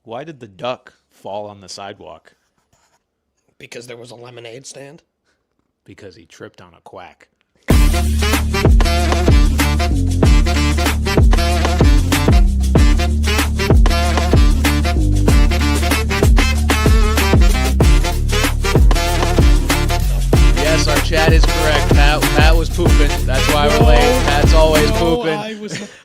Why did the duck fall on the sidewalk? Because there was a lemonade stand. Because he tripped on a quack. Yes, our chat is correct. Pat was pooping. That's why we're late. Pat's always pooping.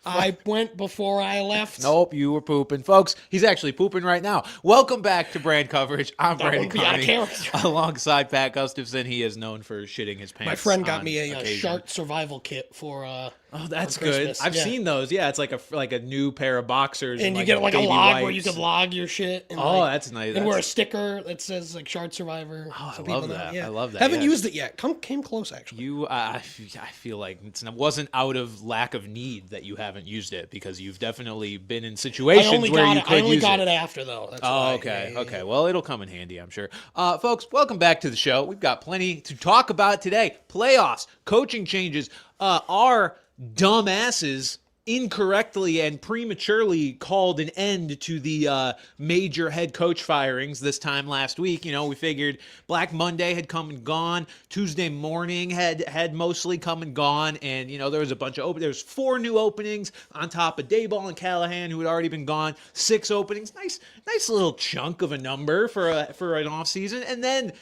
I went before I left. Nope, you were pooping. Folks, he's actually pooping right now. Welcome back to Brand Coverage. I'm Brandon Connie. Alongside Pat Gustafson. He is known for shitting his pants. My friend got me a occasion. shark survival kit for Oh, that's for good. Christmas. I've seen those. Yeah, it's like a new pair of boxers. And you like get like a baby log wipes. where you can log your shit. And That's nice. And wear a sticker that says like Shark Survivor. Oh, so I love people know. that. Yeah. I love that. Haven't yeah. used it yet. Came close actually. I feel like it wasn't out of lack of need that you haven't used it, because you've definitely been in situations where you could use it. I only got it after though. That's why. Okay. Yeah. Okay. Well, it'll come in handy, I'm sure. Folks, welcome back to the show. We've got plenty to talk about today. Playoffs, coaching changes, our dumbasses incorrectly and prematurely called an end to the major head coach firings this time last week. You know, we figured Black Monday had come and gone. Tuesday morning had mostly come and gone. And, you know, there was a bunch of there's 4 new openings on top of Dayball and Callahan, who had already been gone. 6 openings. Nice little chunk of a number for an offseason. And then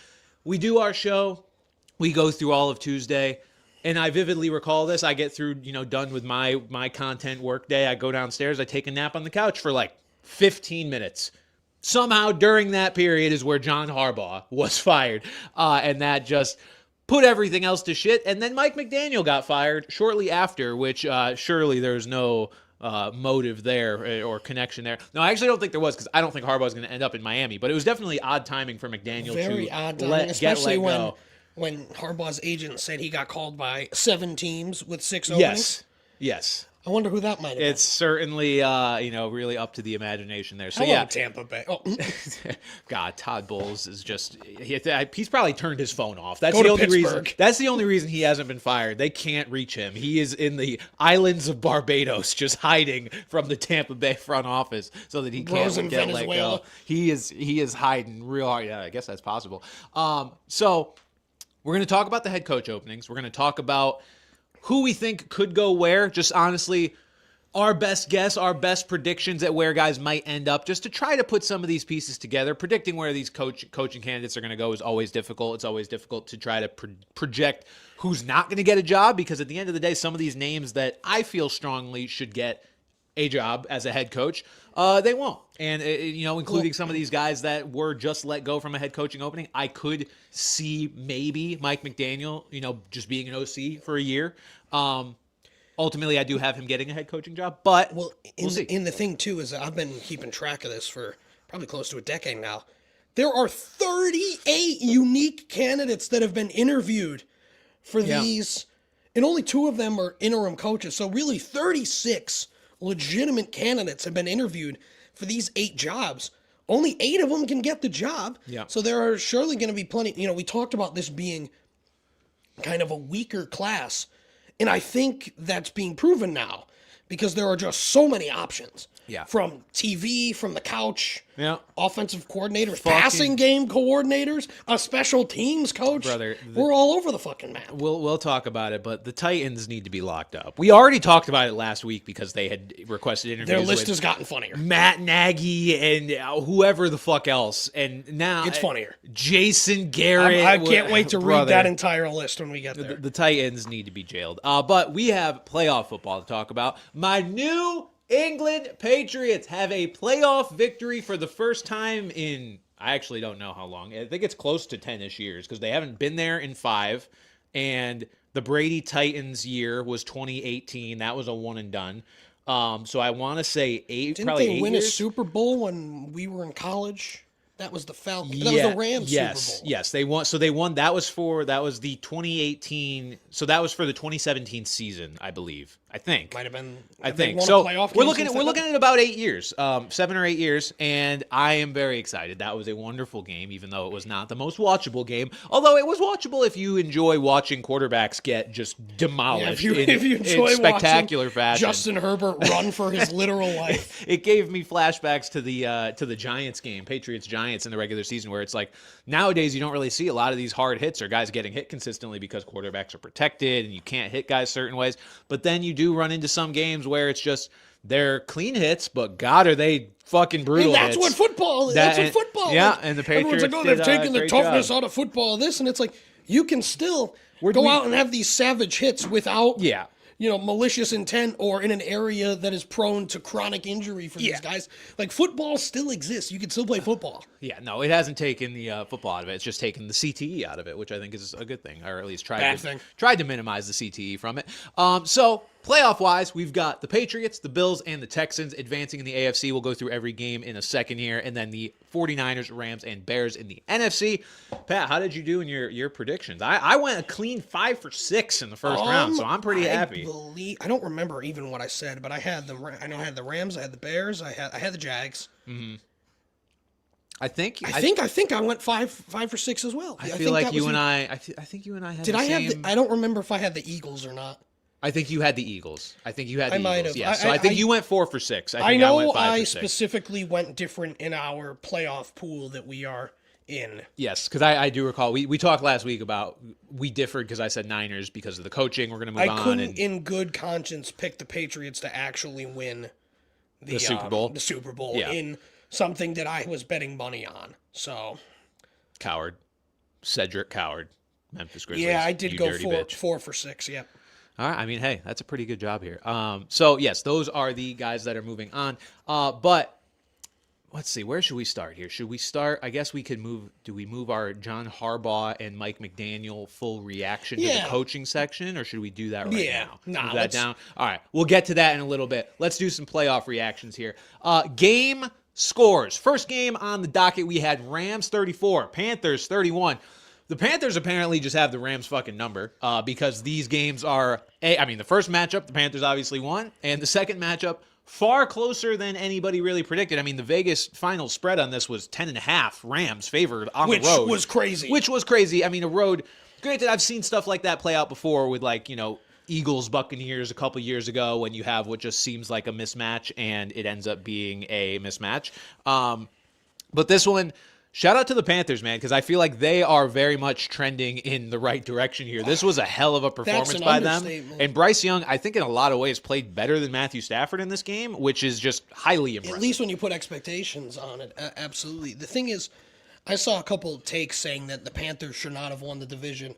we do our show. We go through all of Tuesday. And I vividly recall this. I get through, done with my content work day. I go downstairs. I take a nap on the couch for like 15 minutes. Somehow during that period is where John Harbaugh was fired. And that just put everything else to shit. And then Mike McDaniel got fired shortly after, which surely there's no motive there or connection there. No, I actually don't think there was, because I don't think Harbaugh is going to end up in Miami. But it was definitely odd timing for McDaniel Very to odd timing, especially when Harbaugh's agent said he got called by 7 teams with 6 openings. Yes. I wonder who that might have been. It's certainly, really up to the imagination there. So, Hello, Tampa Bay. Oh. God, Todd Bowles is just, he's probably turned his phone off. That's Go the to only reason. Pittsburgh. That's the only reason he hasn't been fired. They can't reach him. He is in the islands of Barbados, just hiding from the Tampa Bay front office so that he can't get let go. He is hiding real hard. Yeah, I guess that's possible. So we're going to talk about the head coach openings. We're going to talk about who we think could go where. Just honestly, our best guess, our best predictions at where guys might end up, just to try to put some of these pieces together. Predicting where these coaching candidates are going to go is always difficult. It's always difficult to try to project who's not going to get a job, because at the end of the day, some of these names that I feel strongly should get a job as a head coach, they won't. And, including some of these guys that were just let go from a head coaching opening, I could see maybe Mike McDaniel, just being an OC for a year. Ultimately, I do have him getting a head coaching job, but we'll see. In the thing, too, is I've been keeping track of this for probably close to a decade now. There are 38 unique candidates that have been interviewed for these, and only 2 of them are interim coaches. So really 36 legitimate candidates have been interviewed for these 8 jobs. Only 8 of them can get the job. Yeah. So there are surely going to be plenty. We talked about this being kind of a weaker class, and I think that's being proven now, because there are just so many options. Yeah. From TV, from the couch, offensive coordinators, Fucking passing game coordinators, a special teams coach. Brother, we're all over the fucking map. We'll talk about it, but the Titans need to be locked up. We already talked about it last week because they had requested interviews. Their list with has gotten funnier. Matt Nagy and whoever the fuck else, and now it's funnier. Jason Garrett. I can't wait to read that entire list when we get there. The Titans need to be jailed. But we have playoff football to talk about. My New England Patriots have a playoff victory for the first time in, I actually don't know how long. I think it's close to 10-ish years, because they haven't been there in 5. And the Brady Titans year was 2018. That was a one and done. So I want to say 8. Didn't probably they 8 win years? a Super Bowl when we were in college? That was the Falcons. That was the Rams Super Bowl. Yes, they won. So they won. That was the 2018. So that was for the 2017 season, I believe. I think. Might have been. I they think won a so. playoff We're game looking since at then? about 8 years, 7 or 8 years, and I am very excited. That was a wonderful game, even though it was not the most watchable game. Although it was watchable if you enjoy watching quarterbacks get just demolished if you enjoy in spectacular watching fashion. Justin Herbert run for his literal life. It gave me flashbacks to the Giants game, Patriots Giants in the regular season, where it's like nowadays you don't really see a lot of these hard hits or guys getting hit consistently because quarterbacks are protected and you can't hit guys certain ways. But then you do run into some games where it's just they're clean hits, but God, are they fucking brutal And that's hits. what football is. That's what football is. Yeah, and the Patriots Everyone's like, oh, they've taken the great toughness job. out of football, this, and it's like, you can still go out and have these savage hits without, Yeah. malicious intent or in an area that is prone to chronic injury for these guys. Like, football still exists. You can still play football. Yeah, no, it hasn't taken the football out of it. It's just taken the CTE out of it, which I think is a good thing, or at least tried to minimize the CTE from it. So playoff-wise, we've got the Patriots, the Bills, and the Texans advancing in the AFC. We'll go through every game in a second here, and then the 49ers, Rams, and Bears in the NFC. Pat, how did you do in your predictions? I went a clean 5 for 6 in the first round, so I'm pretty happy. I don't remember even what I said, but I had I know I had the Rams, I had the Bears, I had the Jags. Mm-hmm. I think I went 5 for 6 as well. I feel like you and I think you and I had the same. I don't remember if I had the Eagles or not. I think you had the Eagles. I think you had the might Eagles. have. Yeah. So I think you went 4 for 6. I know went 5 I for 6. specifically went different in our playoff pool that we are in. Yes, because I do recall we talked last week about we differed because I said Niners because of the coaching. We're going to move on. I couldn't, in good conscience, pick the Patriots to actually win the Super Bowl. The Super Bowl in something that I was betting money on. So, Coward, Cedric Coward, Memphis Grizzlies. Yeah, I did go 4 for 6. Yeah. All right. I mean, hey, that's a pretty good job here. So yes, those are the guys that are moving on. But let's see, where should we start here? Should we start? I guess we could move. Do we move our John Harbaugh and Mike McDaniel full reaction to the coaching section, or should we do that right now? Nah, move that down. All right, we'll get to that in a little bit. Let's do some playoff reactions here. Game scores. First game on the docket, we had Rams 34, Panthers 31. The Panthers apparently just have the Rams fucking number because these games are, the first matchup, the Panthers obviously won, and the second matchup, far closer than anybody really predicted. I mean, the Vegas final spread on this was 10.5 Rams favored on the road. Which was crazy. I mean, a road, granted, I've seen stuff like that play out before with Eagles, Buccaneers a couple years ago when you have what just seems like a mismatch and it ends up being a mismatch. But this one, shout out to the Panthers, man, because I feel like they are very much trending in the right direction here. This was a hell of a performance by them. And Bryce Young, I think in a lot of ways, played better than Matthew Stafford in this game, which is just highly impressive. At least when you put expectations on it, absolutely. The thing is, I saw a couple of takes saying that the Panthers should not have won the division,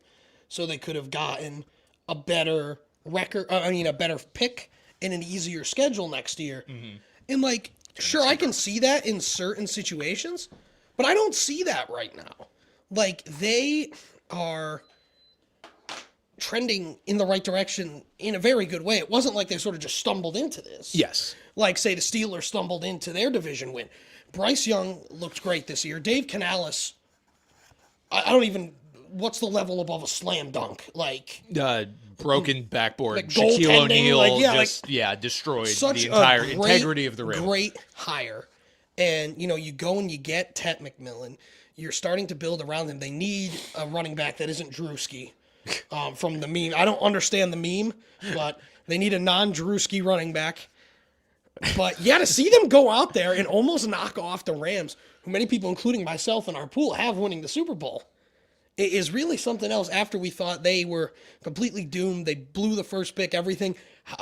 so they could have gotten a better record, a better pick and an easier schedule next year. Mm-hmm. And sure, I can see that in certain situations, but I don't see that right now. They are trending in the right direction in a very good way. It wasn't like they sort of just stumbled into this. Yes. Say the Steelers stumbled into their division win. Bryce Young looked great this year. Dave Canales, I don't even, what's the level above a slam dunk? Broken backboard. Shaquille O'Neal destroyed the entire integrity of the rim. Great hire. And, you go and you get Tet McMillan. You're starting to build around him. They need a running back that isn't Drewski from the meme. I don't understand the meme, but they need a non-Drewski running back. But, to see them go out there and almost knock off the Rams, who many people, including myself in our pool, have winning the Super Bowl, it is really something else after we thought they were completely doomed. They blew the first pick, everything.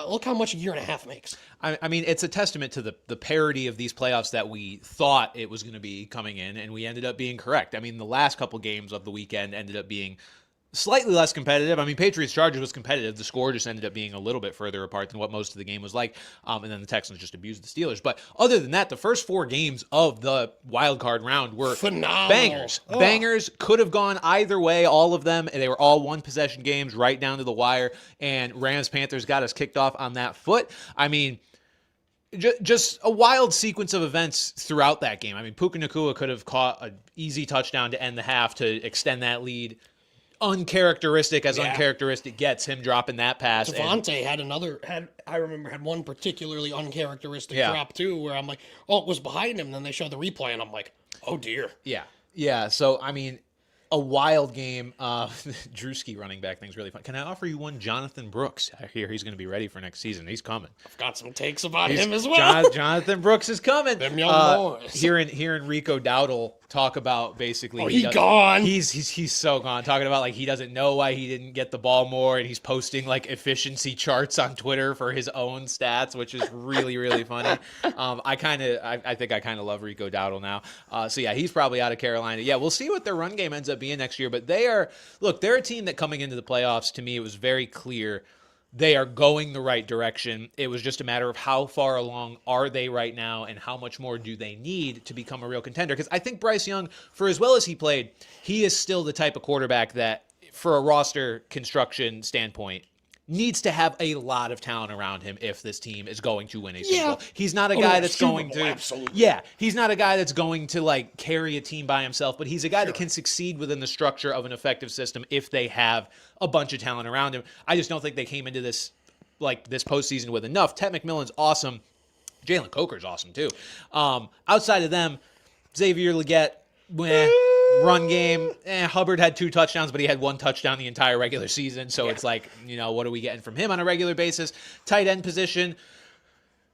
Look how much a year and a half makes. I mean, it's a testament to the parity of these playoffs that we thought it was going to be coming in, and we ended up being correct. I mean, the last couple games of the weekend ended up being slightly less competitive. I mean, Patriots-Chargers was competitive. The score just ended up being a little bit further apart than what most of the game was like, and then the Texans just abused the Steelers. But other than that, the first 4 games of the Wildcard round were phenomenal. Bangers. Oh. Bangers could have gone either way, all of them. They were all one-possession games right down to the wire, and Rams-Panthers got us kicked off on that foot. I mean, just a wild sequence of events throughout that game. I mean, Puka Nacua could have caught an easy touchdown to end the half to extend that lead. uncharacteristic as Yeah. uncharacteristic gets, him dropping that pass. Devontae I remember had one particularly uncharacteristic Yeah. drop too, where I'm like, oh, it was behind him. Then they showed the replay, and I'm like, oh dear. Yeah. So, I mean, a wild game. Drewski running back thing's really fun. Can I offer you one Jonathan Brooks? I hear he's going to be ready for next season. He's coming. I've got some takes about him as well. Jonathan Brooks is coming. Them young boys. Hearing Rico Dowdle talk about basically gone. He's so gone. Talking about like he doesn't know why he didn't get the ball more, and he's posting like efficiency charts on Twitter for his own stats, which is really, really funny. I think I kind of love Rico Dowdle now. So yeah, he's probably out of Carolina. Yeah, we'll see what their run game ends up being next year. But they're a team that coming into the playoffs, to me, it was very clear they are going the right direction. It was just a matter of how far along are they right now and how much more do they need to become a real contender. Because I think Bryce Young, for as well as he played, he is still the type of quarterback that, for a roster construction standpoint, needs to have a lot of talent around him if this team is going to win a Super Bowl. He's not a guy that's going to absolutely. Yeah, he's not a guy that's going to like carry a team by himself, but he's a guy that can succeed within the structure of an effective system if they have a bunch of talent around him. I just don't think they came into this postseason with enough. Ted McMillan's awesome. Jalen Coker's awesome too. Outside of them, Xavier Legette, run game. Hubbard had 2 touchdowns, but he had 1 touchdown the entire regular season. So it's like, what are we getting from him on a regular basis? Tight end position,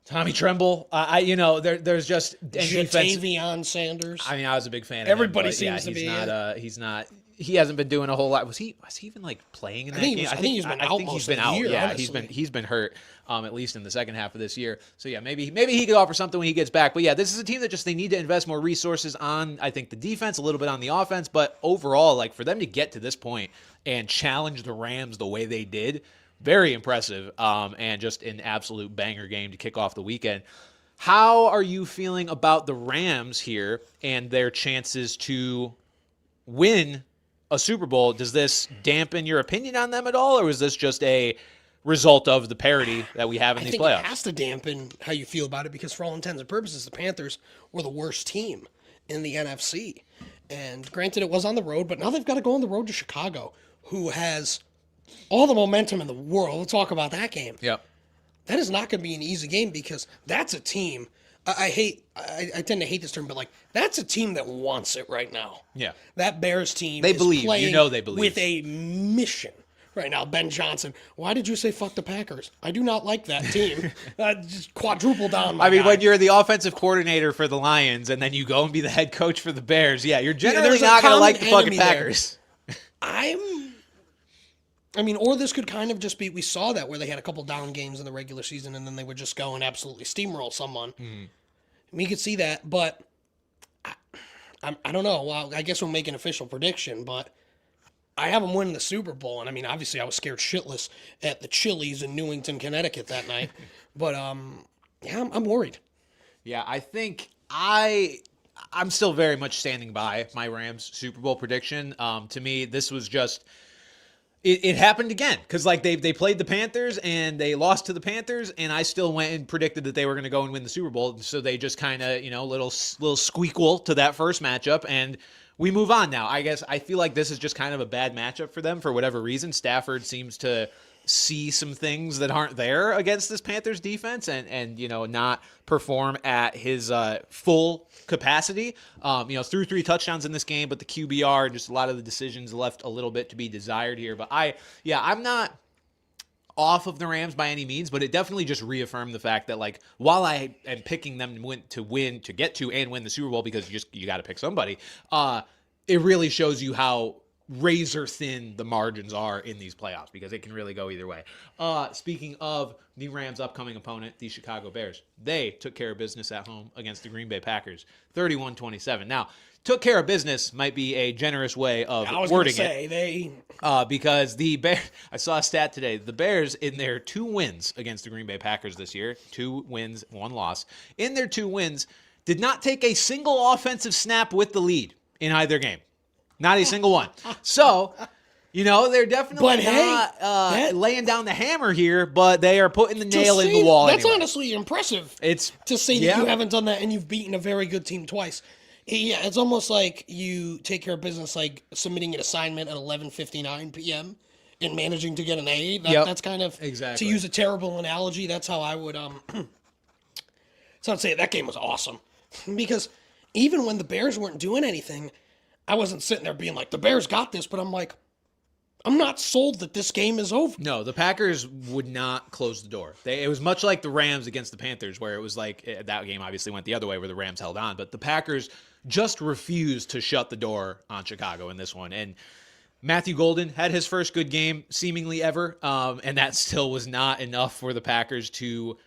Tommy Tremble. There's just Jatavion Sanders. I mean, I was a big fan. Everybody of him, seems to be. He's not. He hasn't been doing a whole lot. Was he even like playing in that game? I think he's been out most of the year. Yeah, honestly. he's been hurt. At least in the second half of this year. So yeah, maybe he could offer something when he gets back. But yeah, this is a team that just they need to invest more resources on. I think the defense, a little bit on the offense, but overall, like for them to get to this point and challenge the Rams the way they did, very impressive. And just an absolute banger game to kick off the weekend. How are you feeling about the Rams here and their chances to win a Super Bowl? Does this dampen your opinion on them at all, or is this just a result of the parity that we have in these playoffs? It has to dampen how you feel about it because for all intents and purposes, the Panthers were the worst team in the NFC. And granted, it was on the road, but now they've got to go on the road to Chicago, who has all the momentum in the world. We'll talk about that game. Yep. That is not going to be an easy game because that's a team. I tend to hate this term, but like that's a team that wants it right now. Yeah. That Bears team They is believe. playing They believe. with a mission right now. Ben Johnson, why did you say fuck the Packers? I do not like that team. Just quadruple down my guy. when you're the offensive coordinator for the Lions and then you go and be the head coach for the Bears, yeah, you're generally not going to like the fucking Packers. Or this could kind of just be, we saw that where they had a couple down games in the regular season and then they would just go and absolutely steamroll someone. We could see that, but I don't know. Well, I guess we'll make an official prediction, but I have them winning the Super Bowl. And I mean, obviously I was scared shitless at the Chili's in Newington, Connecticut that night. But yeah, I'm worried. Yeah, I think I'm still very much standing by my Rams Super Bowl prediction. To me, this was just... It happened again because like they played the Panthers and they lost to the Panthers, and I still went and predicted that they were going to go and win the Super Bowl. So they just kind of little squeakle to that first matchup, and we move on now. I guess I feel like this is just kind of a bad matchup for them for whatever reason. Stafford seems to see some things that aren't there against this Panthers defense and not perform at his full capacity. Threw 3 touchdowns in this game, but the QBR, just a lot of the decisions left a little bit to be desired here. But I'm not off of the Rams by any means, but it definitely just reaffirmed the fact that like while I am picking them to get to and win the Super Bowl because you got to pick somebody, it really shows you how razor thin the margins are in these playoffs because it can really go either way. Speaking of the Rams' upcoming opponent, the Chicago Bears, they took care of business at home against the Green Bay Packers, 31-27. Now, took care of business might be a generous way of wording it. Because the Bears, I saw a stat today, the Bears in their 2 wins against the Green Bay Packers this year, 2 wins, 1 loss, in their 2 wins, did not take a single offensive snap with the lead in either game. Not a single one. So, they're definitely not laying down the hammer here, but they are putting the nail in the wall. That's honestly impressive. It's to say that you haven't done that and you've beaten a very good team twice. Yeah, it's almost like you take care of business like submitting an assignment at 11:59 p.m. and managing to get an A. That's kind of, exactly. to use a terrible analogy, that's how I would so I'd say that game was awesome. Because even when the Bears weren't doing anything, I wasn't sitting there being like, the Bears got this, but I'm like, I'm not sold that this game is over. No, the Packers would not close the door. It was much like the Rams against the Panthers, where it was like that game obviously went the other way where the Rams held on, but the Packers just refused to shut the door on Chicago in this one. And Matthew Golden had his first good game seemingly ever, and that still was not enough for the Packers to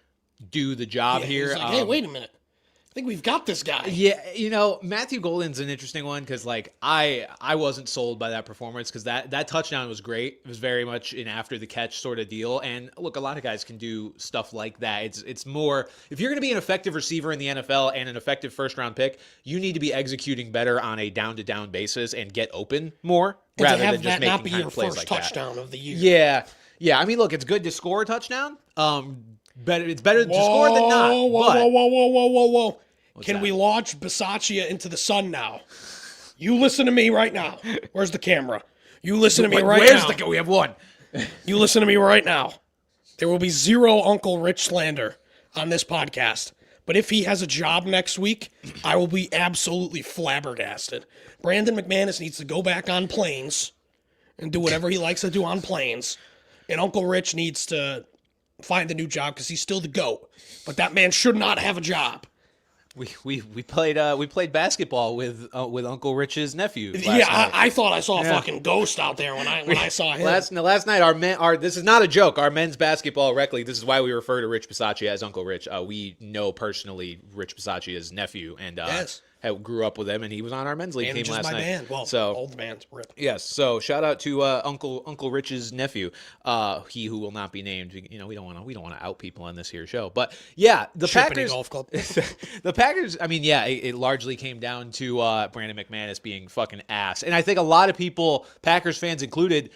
do the job here. He's like, hey, wait a minute. I think we've got this guy. Yeah, Matthew Golden's an interesting one because, like, I wasn't sold by that performance because that touchdown was great. It was very much an after-the-catch sort of deal. And, look, a lot of guys can do stuff like that. It's more – if you're going to be an effective receiver in the NFL and an effective first-round pick, you need to be executing better on a down-to-down basis and get open more rather than just making kind of plays like that. Touchdown of the year. Yeah. I mean, look, it's good to score a touchdown. It's better to score than not. Whoa. Can that? We launch Bisaccia into the sun now? You listen to me right now. Where's the camera? You listen to me right now. We have one. You listen to me right now. There will be zero Uncle Rich slander on this podcast. But if he has a job next week, I will be absolutely flabbergasted. Brandon McManus needs to go back on planes and do whatever he likes to do on planes. And Uncle Rich needs to find a new job because he's still the GOAT. But that man should not have a job. We played basketball with Uncle Rich's nephew. I thought I saw a fucking ghost out there when I saw him. Last night, this is not a joke. Our men's basketball rec league. This is why we refer to Rich Bisaccia as Uncle Rich. We know personally Rich Bisaccia's nephew, and yes. Grew up with him, and he was on our men's league team last night. Man. Well, so old man's rip. Yes. So shout out to Uncle Rich's nephew, he who will not be named. We don't want to out people on this here show, but yeah, the Packers golf club. The Packers. I mean, yeah, it largely came down to Brandon McManus being fucking ass, and I think a lot of people, Packers fans included,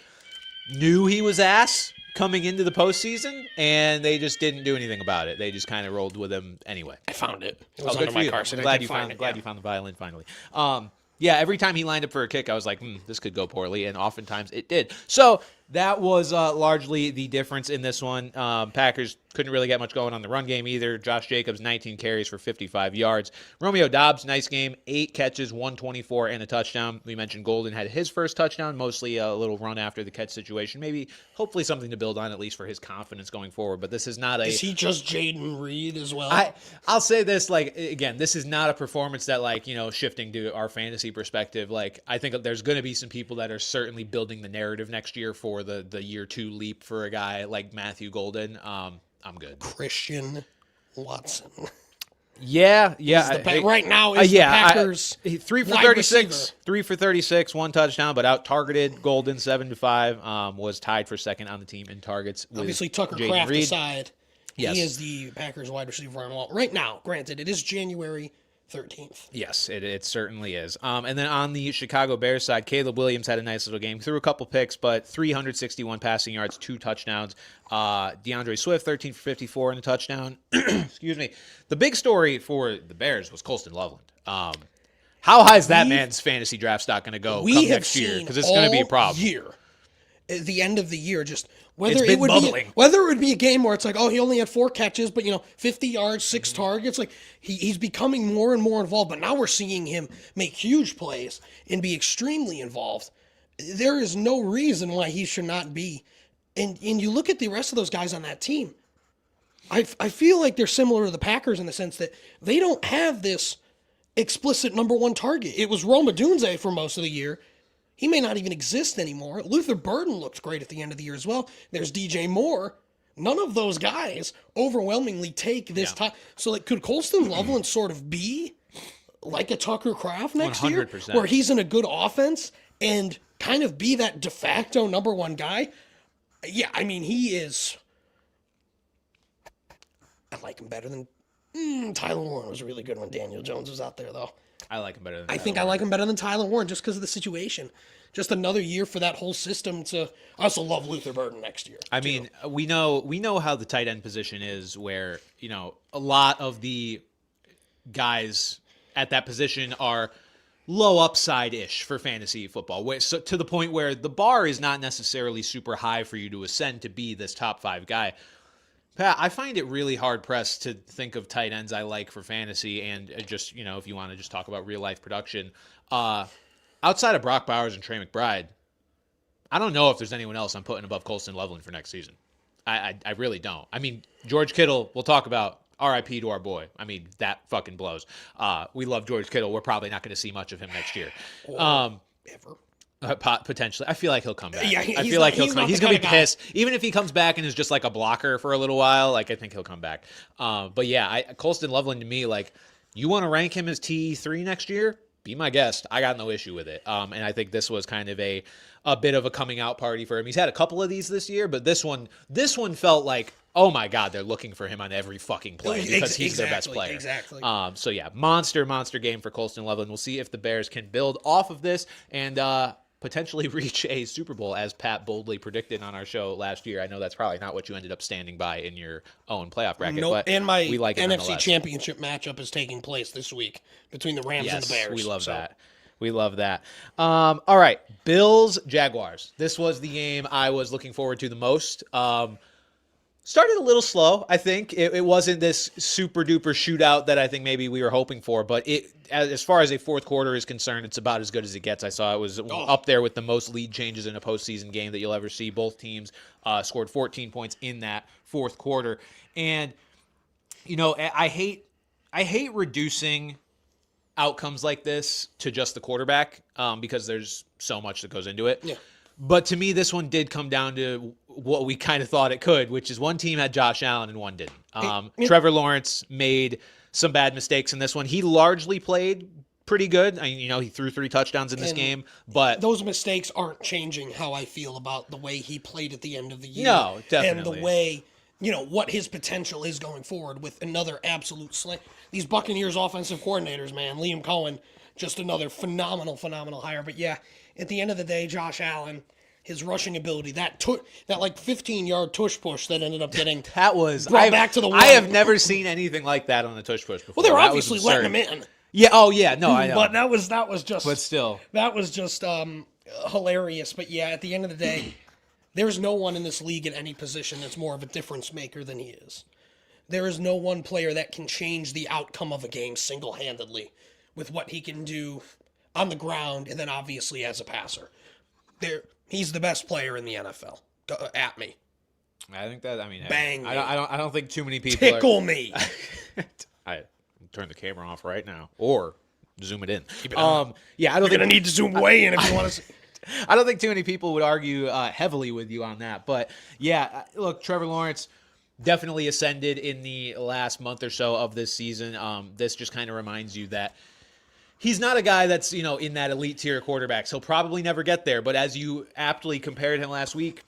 knew he was ass coming into the postseason, and they just didn't do anything about it. They just kind of rolled with him anyway. I found it. It was good under for my you. car. I'm glad you found the violin finally. Yeah, every time he lined up for a kick, I was like, this could go poorly, and oftentimes it did. So that was largely the difference in this one. Packers couldn't really get much going on the run game either. Josh Jacobs, 19 carries for 55 yards. Romeo Doubs, nice game, 8 catches, 124, and a touchdown. We mentioned Golden had his first touchdown, mostly a little run after the catch situation. Maybe, hopefully something to build on, at least for his confidence going forward. But this is not a... Is he just Jaden Reed as well? I'll say this, again, this is not a performance that, shifting to our fantasy perspective, I think there's going to be some people that are certainly building the narrative next year for the year 2 leap for a guy like Matthew Golden. I'm good. Christian Watson. Yeah. Right now is the Packers 3 for 36. 3 for 36, 1 touchdown, but out-targeted Golden 7-5. Was tied for second on the team in targets. Obviously, Tucker Jaden Kraft Reed. aside, yes. He is the Packers wide receiver on wall. Right now, granted, it is January 13th. Yes, it certainly is. And then on the Chicago Bears side, Caleb Williams had a nice little game. Threw a couple picks, but 361 passing yards, 2 touchdowns. DeAndre Swift, 13 for 54 and a touchdown. Excuse me. The big story for the Bears was Colston Loveland. How high is that man's fantasy draft stock going to go come next year? Because it's going to be a problem. At the end of the year, just whether it's been bubbling. Whether it would be a game where it's like, oh, he only had 4 catches, but 50 yards, 6 targets. He's becoming more and more involved. But now we're seeing him make huge plays and be extremely involved. There is no reason why he should not be. And you look at the rest of those guys on that team. I feel like they're similar to the Packers in the sense that they don't have this explicit number 1 target. It was Roma Dunze for most of the year. He may not even exist anymore. Luther Burden looked great at the end of the year as well. There's DJ Moore. None of those guys overwhelmingly take this time. So, could Colston Loveland sort of be like a Tucker Kraft next 100%. year? Where he's in a good offense and kind of be that de facto number 1 guy? Yeah, I mean, he is... I like him better than... Tyler Warren was really good when Daniel Jones was out there, though. I like him better than I like him better than Tyler Warren just because of the situation. Just another year for that whole system to... I also love Luther Burden next year. I mean, we know how the tight end position is where, a lot of the guys at that position are low upside-ish for fantasy football, so to the point where the bar is not necessarily super high for you to ascend to be this top 5 guy. Pat, I find it really hard-pressed to think of tight ends I like for fantasy, and just, if you want to just talk about real-life production, outside of Brock Bowers and Trey McBride, I don't know if there's anyone else I'm putting above Colston Loveland for next season. I really don't. I mean, George Kittle, we'll talk about. RIP to our boy. I mean, that fucking blows. We love George Kittle. We're probably not going to see much of him next year. Ever. Potentially. I feel like he'll come back. Yeah, I feel like he's going to be pissed. Even if he comes back and is just like a blocker for a little while, I think he'll come back. But yeah, Colston Loveland to me, you want to rank him as T3 next year? Be my guest. I got no issue with it. And I think this was kind of a bit of a coming out party for him. He's had a couple of these this year, but this one felt like, oh my God, they're looking for him on every fucking play because he's their best player. Exactly. So yeah, monster game for Colston Loveland. We'll see if the Bears can build off of this and potentially reach a Super Bowl, as Pat boldly predicted on our show last year. I know that's probably not what you ended up standing by in your own playoff bracket. Nope. But and my we like it NFC Championship matchup is taking place this week between the Rams and the Bears. We love that. We love that. All right, Bills, Jaguars. This was the game I was looking forward to the most. Started a little slow, I think. It wasn't this super-duper shootout that I think maybe we were hoping for, but as far as a fourth quarter is concerned, it's about as good as it gets. I saw it was up there with the most lead changes in a postseason game that you'll ever see. Both teams scored 14 points in that fourth quarter. And, I hate reducing outcomes like this to just the quarterback because there's so much that goes into it. Yeah. But to me, this one did come down to what we kind of thought it could, which is one team had Josh Allen and one didn't. Trevor Lawrence made some bad mistakes in this one. He largely played pretty good. He threw 3 touchdowns in this game, but those mistakes aren't changing how I feel about the way he played at the end of the year. No, definitely. And the way, what his potential is going forward with another absolute slam. These Buccaneers offensive coordinators, man, Liam Cohen, just another phenomenal hire. But yeah, at the end of the day, Josh Allen, his rushing ability, that 15-yard tush push that ended up getting that was brought back to the one. I have never seen anything like that on a tush push before. Well, they were obviously letting him in. Yeah. Oh, yeah. No, I know. But that was just. But still, that was just hilarious. But yeah, at the end of the day, there's no one in this league at any position that's more of a difference maker than he is. There is no one player that can change the outcome of a game single-handedly with what he can do on the ground and then obviously as a passer. He's the best player in the NFL. At me. I think that. Bang. I don't think too many people tickle me. I turn the camera off right now or zoom it in. Keep it on. Yeah, I don't. You're gonna need to zoom way in if you want to. I don't think too many people would argue heavily with you on that, but yeah, look, Trevor Lawrence definitely ascended in the last month or so of this season. This just kind of reminds you that he's not a guy that's, in that elite tier quarterbacks. He'll probably never get there, but as you aptly compared him last week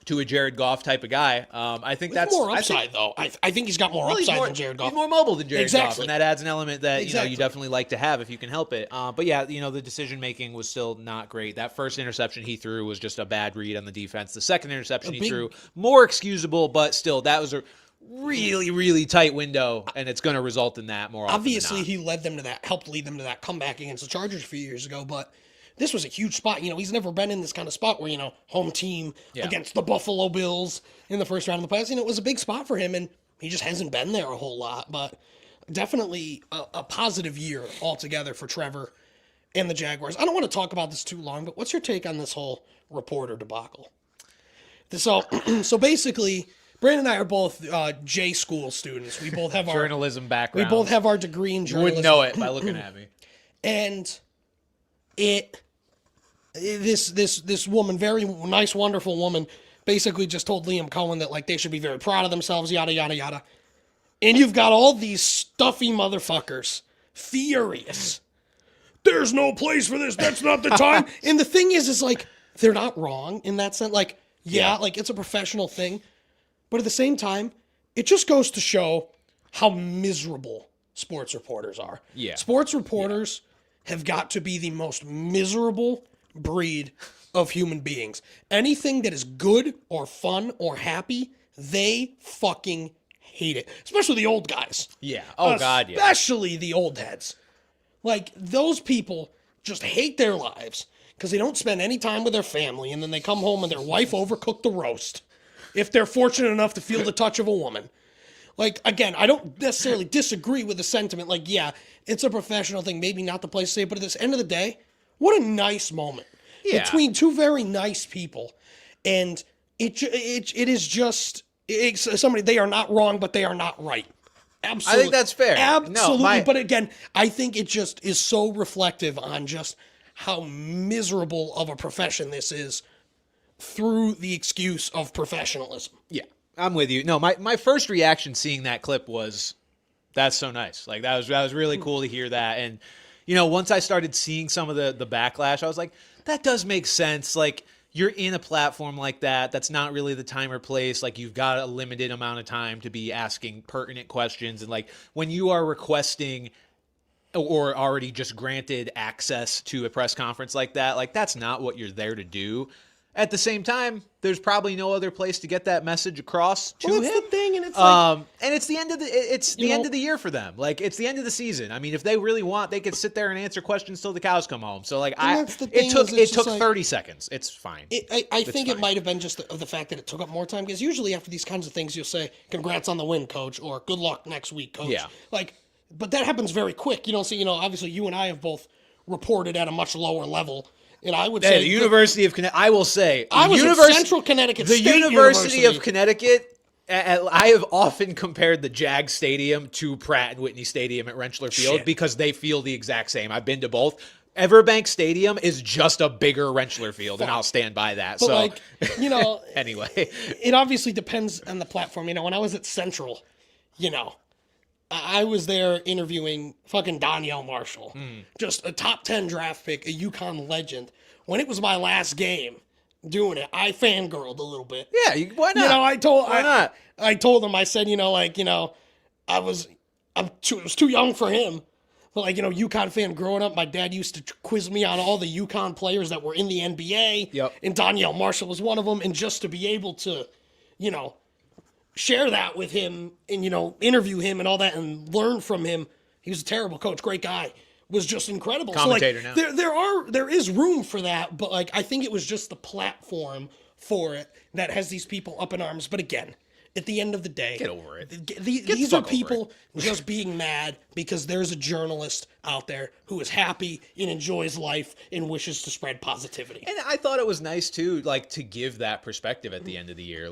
to a Jared Goff type of guy, I think that's more upside, though. I think he's got more upside than Jared Goff. He's more mobile than Jared Goff, Exactly. and that adds an element that Exactly. you definitely like to have if you can help it. But yeah, the decision making was still not great. That first interception he threw was just a bad read on the defense. The second interception he threw, more excusable, but still, that was a really, really tight window, and it's going to result in that more often Obviously, than not. he helped lead them to that comeback against the Chargers a few years ago, but this was a huge spot. He's never been in this kind of spot where, home team against the Buffalo Bills in the first round of the playoffs. It was a big spot for him, and he just hasn't been there a whole lot. But definitely a positive year altogether for Trevor and the Jaguars. I don't want to talk about this too long, but what's your take on this whole reporter debacle? So basically, Brandon and I are both J school students. We both have our journalism background. We both have our degree in You journalism. wouldn't know it by looking at me. And this woman, very nice, wonderful woman, basically just told Liam Cohen that they should be very proud of themselves, yada yada yada. And you've got all these stuffy motherfuckers furious. There's no place for this. That's not the time. And the thing is they're not wrong in that sense. It's a professional thing, but at the same time, it just goes to show how miserable sports reporters are. Yeah. Sports reporters have got to be the most miserable breed of human beings. Anything that is good or fun or happy, they fucking hate it. Especially the old guys. Yeah. Oh, God, yeah. Especially the old heads. Like, those people just hate their lives because they don't spend any time with their family, and then they come home and their wife overcooked the roast, if they're fortunate enough to feel the touch of a woman. Like, again, I don't necessarily disagree with the sentiment. Like, yeah, it's a professional thing, maybe not the place to say it, but at the end of the day, what a nice moment between two very nice people. And it is just, somebody, they are not wrong, but they are not right. Absolutely. I think that's fair. Absolutely. No, but again, I think it just is so reflective on just how miserable of a profession this is through the excuse of professionalism. Yeah, I'm with you. No, my first reaction seeing that clip was, that's so nice. Like, that was really cool to hear that. And, once I started seeing some of the backlash, I was like, that does make sense. Like, you're in a platform like that. That's not really the time or place. Like, you've got a limited amount of time to be asking pertinent questions. And, like, when you are requesting or already just granted access to a press conference like that, like, that's not what you're there to do. At the same time, there's probably no other place to get that message across to him. That's the thing, and it's like, and it's the end of the end of the year for them. Like, it's the end of the season. I mean, if they really want, they could sit there and answer questions till the cows come home. So, like, it took 30 seconds. It's fine. I think it might have been just the fact that it took up more time, because usually after these kinds of things, you'll say, "Congrats on the win, coach," or "Good luck next week, coach." Yeah. Like, but that happens very quick. You don't see. Obviously, you and I have both reported at a much lower level. And I would say the University of Connecticut. I will say, I was at Central Connecticut State University of Connecticut. I have often compared the Jags Stadium to Pratt and Whitney Stadium at Rentschler Field because they feel the exact same. I've been to both. Everbank Stadium is just a bigger Rentschler Field, and I'll stand by that. But so, anyway, it obviously depends on the platform. When I was at Central, I was there interviewing fucking Danielle Marshall, just a top 10 draft pick, a UConn legend. When it was my last game doing it, I fangirled a little bit. Yeah, why not? I told him, I said, I was too young for him. But UConn fan growing up, my dad used to quiz me on all the UConn players that were in the NBA. Yep. And Danielle Marshall was one of them. And just to be able to, share that with him and, interview him and all that and learn from him. He was a terrible coach, great guy, was just incredible. Commentator now. There is room for that, but I think it was just the platform for it that has these people up in arms. But again, at the end of the day, get over it. These are people just being mad because there's a journalist out there who is happy and enjoys life and wishes to spread positivity. And I thought it was nice too, to give that perspective at the end of the year.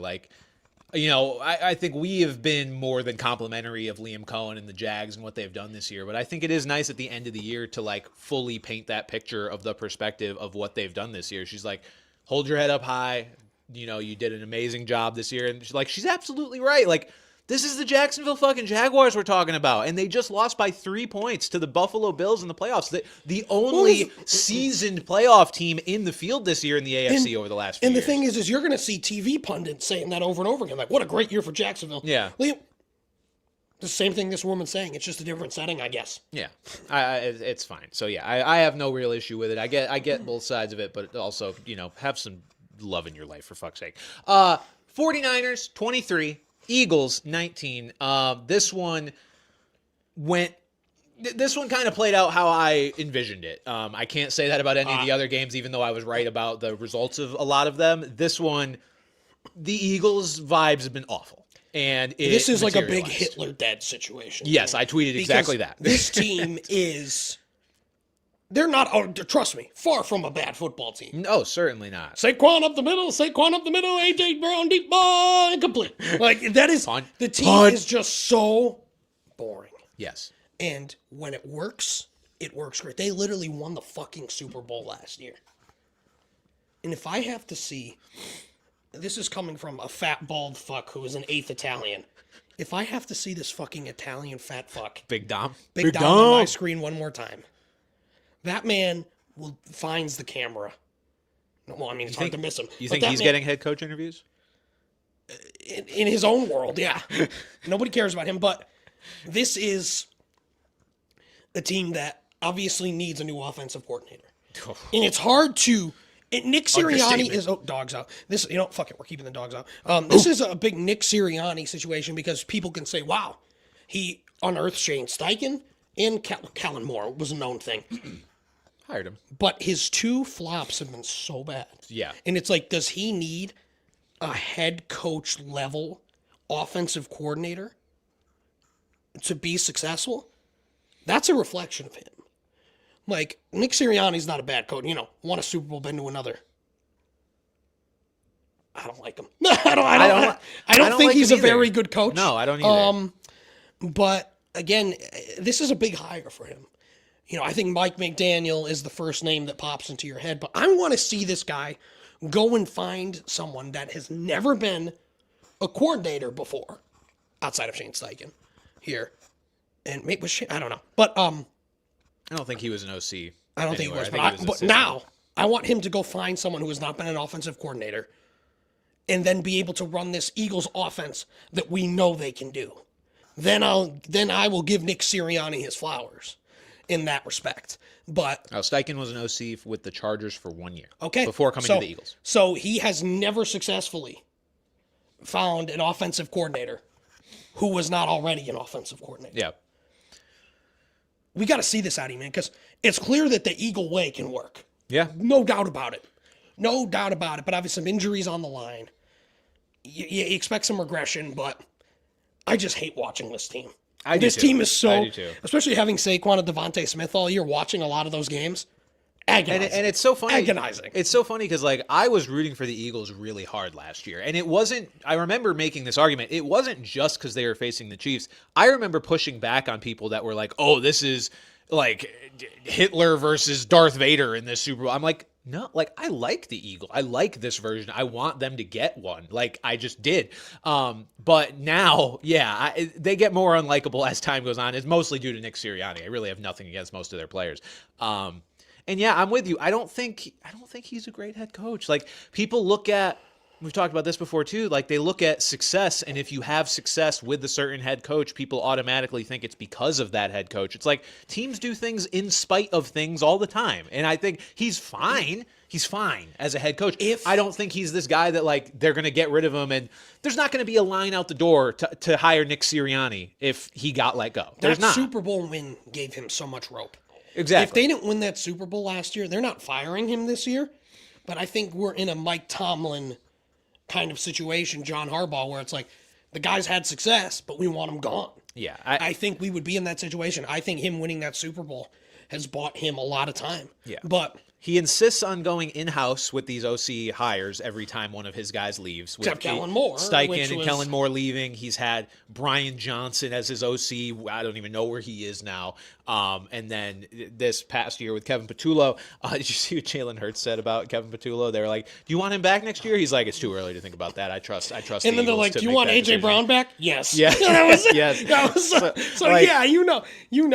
I think we have been more than complimentary of Liam Cohen and the Jags and what they've done this year. But I think it is nice at the end of the year to fully paint that picture of the perspective of what they've done this year. She's like, hold your head up high. You did an amazing job this year. And she's absolutely right. This is the Jacksonville fucking Jaguars we're talking about. And they just lost by 3 points to the Buffalo Bills in the playoffs. The only seasoned playoff team in the field this year in the AFC over the last few years. And the thing is you're going to see TV pundits saying that over and over again. What a great year for Jacksonville. Yeah. Liam, the same thing this woman's saying. It's just a different setting, I guess. Yeah. It's fine. So, yeah, I have no real issue with it. I get both sides of it, but also, have some love in your life, for fuck's sake. 49ers, 23. Eagles 19. This one kind of played out how I envisioned it. I can't say that about any of the other games, even though I was right about the results of a lot of them. This one, the Eagles' vibes have been awful. And this is like a big Hitler dead situation. Yes, I tweeted exactly that. This team is... They're not, trust me, far from a bad football team. No, certainly not. Saquon up the middle, A.J. Brown, deep ball, incomplete. That is, the team is just so boring. Yes. And when it works great. They literally won the fucking Super Bowl last year. And if I have to see, this is coming from a fat, bald fuck who is an 8th Italian. If I have to see this fucking Italian fat fuck. Big Dom on my screen one more time. That man finds the camera. Well, I mean, it's hard to miss him. You think he's getting head coach interviews? In his own world, yeah. Nobody cares about him, but this is a team that obviously needs a new offensive coordinator. And it's hard to... Nick Sirianni is... Oh, dogs out. This, fuck it, we're keeping the dogs out. This is a big Nick Sirianni situation because people can say, wow, he unearthed Shane Steichen and Kellen Moore was a known thing. Hired him. But his 2 flops have been so bad. Yeah. And it's like, does he need a head coach level offensive coordinator to be successful? That's a reflection of him. Like, Nick Sirianni's not a bad coach. Won a Super Bowl, been to another. I don't like him. I don't think like he's him a very either. good coach. No, I don't either. But again, this is a big hire for him. I think Mike McDaniel is the first name that pops into your head, but I want to see this guy go and find someone that has never been a coordinator before, outside of Shane Steichen here. And maybe I don't know. But I don't think he was an OC. I don't think he was. But now I want him to go find someone who has not been an offensive coordinator and then be able to run this Eagles offense that we know they can do. Then I will give Nick Sirianni his flowers in that respect. But Steichen was an OC with the Chargers for 1 year. Okay. Before coming to the Eagles. So he has never successfully found an offensive coordinator who was not already an offensive coordinator. Yeah. We got to see this out of him, man, because it's clear that the Eagle way can work. Yeah. No doubt about it. No doubt about it. But obviously some injuries on the line. You expect some regression, but I just hate watching this team. This team is so, especially having Saquon and Devontae Smith all year, watching a lot of those games, agonizing. And it's so funny. Agonizing. It's so funny because, I was rooting for the Eagles really hard last year. And it wasn't, I remember making this argument, it wasn't just because they were facing the Chiefs. I remember pushing back on people that were like, oh, this is like Hitler versus Darth Vader in this Super Bowl. I'm like, no, I like the Eagle. I like this version. I want them to get one. I just did. But now, they get more unlikable as time goes on. It's mostly due to Nick Sirianni. I really have nothing against most of their players. And I'm with you. I don't think he's a great head coach. People look at, we've talked about this before too, they look at success, and if you have success with a certain head coach, people automatically think it's because of that head coach. It's like teams do things in spite of things all the time. And I think he's fine. He's fine as a head coach. I don't think he's this guy that they're going to get rid of him and there's not going to be a line out the door to hire Nick Sirianni if he got let go. There's not. Super Bowl win gave him so much rope. Exactly. If they didn't win that Super Bowl last year, they're not firing him this year. But I think we're in a Mike Tomlin kind of situation, John Harbaugh, where it's like the guy's had success, but we want him gone. Yeah. I think we would be in that situation. I think him winning that Super Bowl has bought him a lot of time. Yeah. But he insists on going in-house with these OC hires every time one of his guys leaves. Except Kellen Moore. Steichen and Kellen Moore leaving. He's had Brian Johnson as his OC. I don't even know where he is now. And then this past year with Kevin Patullo, did you see what Jalen Hurts said about Kevin Patullo? They were like, do you want him back next year? He's like, it's too early to think about that. I trust And then they're like, do you want A.J. Brown back? Yes. Yeah. That was it. Yes. That was yeah, you know.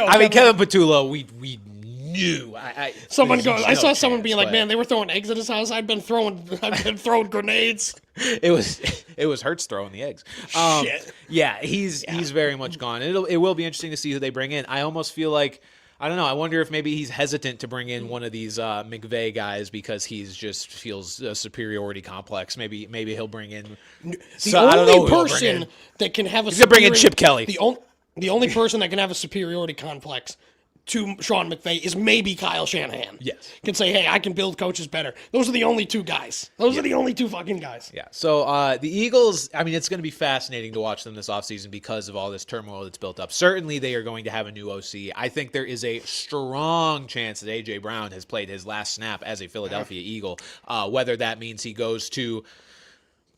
I mean, Kevin Patullo, we knew. I saw someone being like, "Man, they were throwing eggs at his house. I've been throwing grenades." It was Hurts throwing the eggs. Shit. Yeah, he's very much gone. It will be interesting to see who they bring in. I almost feel like, I don't know. I wonder if maybe he's hesitant to bring in one of these McVay guys because he's just feels a superiority complex. Maybe he'll bring in the only person that can have a. He's gonna bring in Chip Kelly. The only person that can have a superiority complex to Sean McVay is maybe Kyle Shanahan. Yes. Can say, hey, I can build coaches better. Those are the only two guys. Those are the only two fucking guys. Yeah. So the Eagles, I mean, it's going to be fascinating to watch them this offseason because of all this turmoil that's built up. Certainly they are going to have a new OC. I think there is a strong chance that A.J. Brown has played his last snap as a Philadelphia Eagle, whether that means he goes to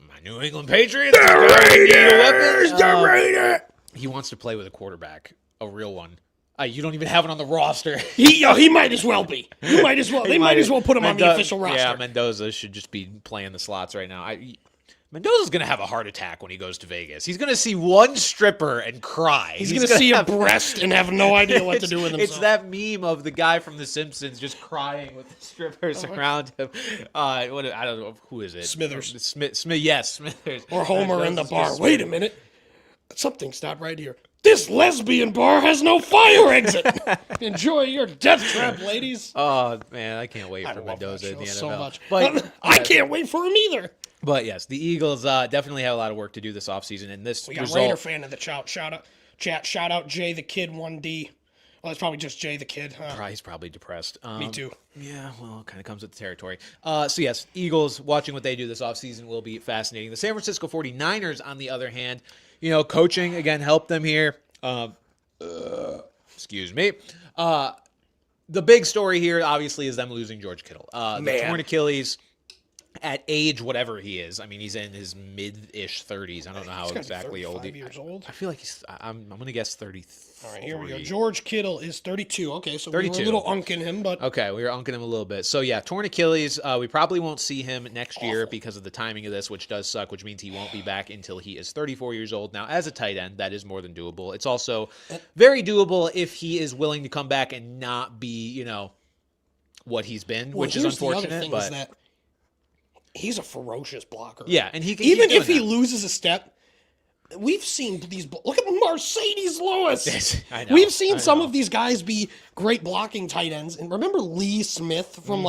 my New England Patriots. The Raiders! He wants to play with a quarterback, a real one. You don't even have it on the roster. He might as well be. They might as well put him on the official roster. Yeah, Mendoza should just be playing the slots right now. Mendoza's going to have a heart attack when he goes to Vegas. He's going to see one stripper and cry. He's going to see a breast and have no idea what to do with himself. It's that meme of the guy from The Simpsons just crying with the strippers around him. I don't know. Who is it? Smithers. Yes, Smithers. Or Homer in the bar. Wait a minute. Something's not right here. This lesbian bar has no fire exit. Enjoy your death trap, ladies. Oh, man, I can't wait for Mendoza in the NFL. So much. But I can't wait for him either. But, yes, the Eagles definitely have a lot of work to do this offseason. And this we got Raider fan in the chat. Shout out Jay the Kid 1D Well, it's probably just Jay the kid. Huh? He's probably depressed. Me too. Yeah, well, it kind of comes with the territory. So, yes, Eagles, watching what they do this offseason will be fascinating. The San Francisco 49ers, on the other hand, coaching, again, helped them here. Excuse me. The big story here, obviously, is them losing George Kittle. The torn Achilles at age whatever he is. I mean, he's in his mid-ish 30s. I don't know how exactly old he is. Years old. I feel like I'm going to guess 33. All right, here we go. George Kittle is 32. Okay, so 32. we were a little unking him, but... Okay, we were unking him a little bit. So, yeah, torn Achilles. We probably won't see him next year because of the timing of this, which does suck, which means he won't be back until he is 34 years old. Now, as a tight end, that is more than doable. It's also very doable if he is willing to come back and not be, what he's been, which is unfortunate. The other thing is that he's a ferocious blocker. Yeah, and he can even if he loses a step... We've seen these. Look at Mercedes Lewis. I know. We've seen some of these guys be great blocking tight ends. And remember Lee Smith from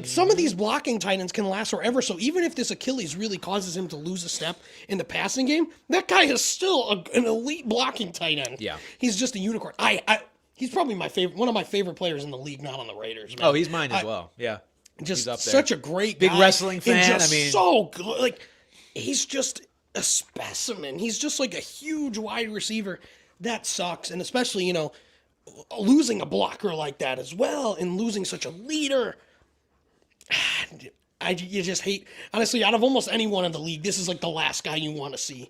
some of these blocking tight ends can last forever. So even if this Achilles really causes him to lose a step in the passing game, that guy is still an elite blocking tight end. Yeah, he's just a unicorn. He's probably one of my favorite players in the league, not on the Raiders. Man. Oh, he's mine as well. Yeah, just up there. Such a great big guy. wrestling fan. So good. He's just a specimen. He's just like a huge wide receiver. That sucks. And especially, losing a blocker like that as well and losing such a leader. You just hate, honestly, out of almost anyone in the league, this is like the last guy you want to see.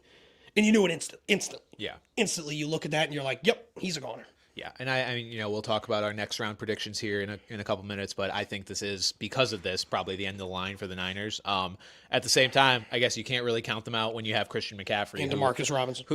And you knew it instantly. Yeah. Instantly you look at that and you're like, yep, he's a goner. Yeah, and I mean, we'll talk about our next round predictions here in a couple minutes, but I think this is, because of this, probably the end of the line for the Niners. At the same time, I guess you can't really count them out when you have Christian McCaffrey. And DeMarcus Robinson.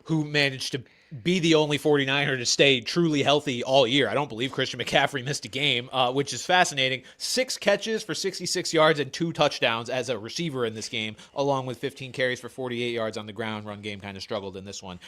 Who managed to be the only 49er to stay truly healthy all year. I don't believe Christian McCaffrey missed a game, which is fascinating. 6 catches for 66 yards and 2 touchdowns as a receiver in this game, along with 15 carries for 48 yards on the ground. Run game kind of struggled in this one.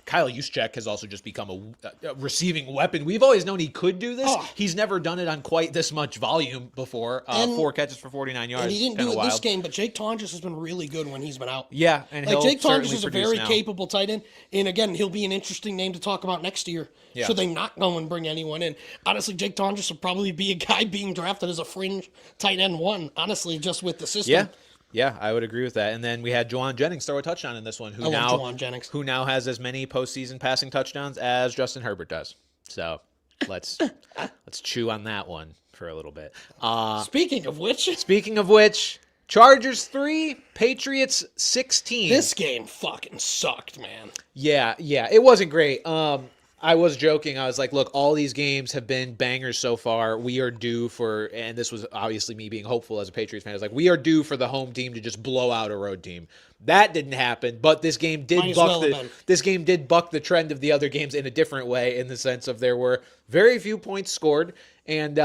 Kyle Juszczyk has also just become a receiving weapon. We've always known he could do this. He's never done it on quite this much volume before. 4 catches for 49 yards. And he didn't do it this game, but Jake Tonjes has been really good when he's been out. Yeah, and Jake Tonjes is a very capable tight end. And again, he'll be an interesting name to talk about next year. Yeah. Should they not go and bring anyone in? Honestly, Jake Tonjes will probably be a guy being drafted as a fringe tight end 1, honestly, just with the system. Yeah, I would agree with that. And then we had Juwan Jennings throw a touchdown in this one, who now has as many postseason passing touchdowns as Justin Herbert does. So let's chew on that one for a little bit. Speaking of which, Chargers 3, Patriots 16. This game fucking sucked, man. Yeah, it wasn't great. I was joking. I was like, look, all these games have been bangers so far. We are due for, and this was obviously me being hopeful as a Patriots fan. I was like, we are due for the home team to just blow out a road team. That didn't happen, but this game did buck the trend of the other games in a different way, in the sense of there were very few points scored, and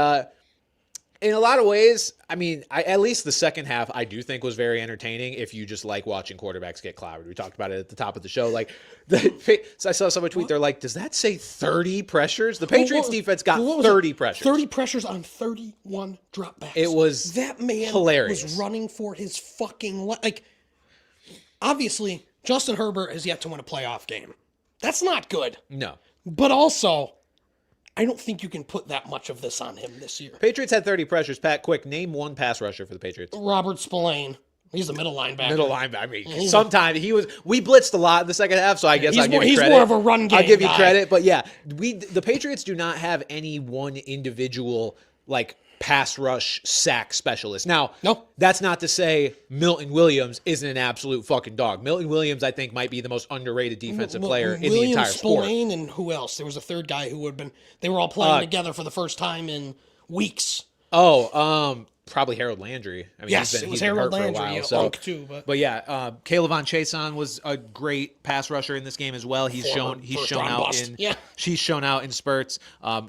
in a lot of ways, I mean, at least the second half, I do think was very entertaining if you just like watching quarterbacks get clobbered. We talked about it at the top of the show. So I saw someone tweet, they're like, does that say 30 pressures? The Patriots defense got 30 pressures. 30 pressures on 31 dropbacks. It was that man hilarious. Was running for his fucking life. Obviously, Justin Herbert has yet to win a playoff game. That's not good. No. But also, I don't think you can put that much of this on him this year. Patriots had 30 pressures. Pat, quick, name one pass rusher for the Patriots. Robert Spillane. He's a middle linebacker. I mean, sometimes we blitzed a lot in the second half, so I guess I'll give you credit. He's more of a run game I'll give you guy. credit, but yeah, the Patriots do not have any one individual pass rush sack specialist. Now, that's not to say Milton Williams isn't an absolute fucking dog. Milton Williams, I think, might be the most underrated defensive player in the entire sport. Spillane and who else? There was a third guy who would have been. They were all playing together for the first time in weeks. Probably Harold Landry. I mean, yes, it was Harold Landry. For a while, too, but yeah, Caleb Von Chason was a great pass rusher in this game as well. He's shown out in spurts.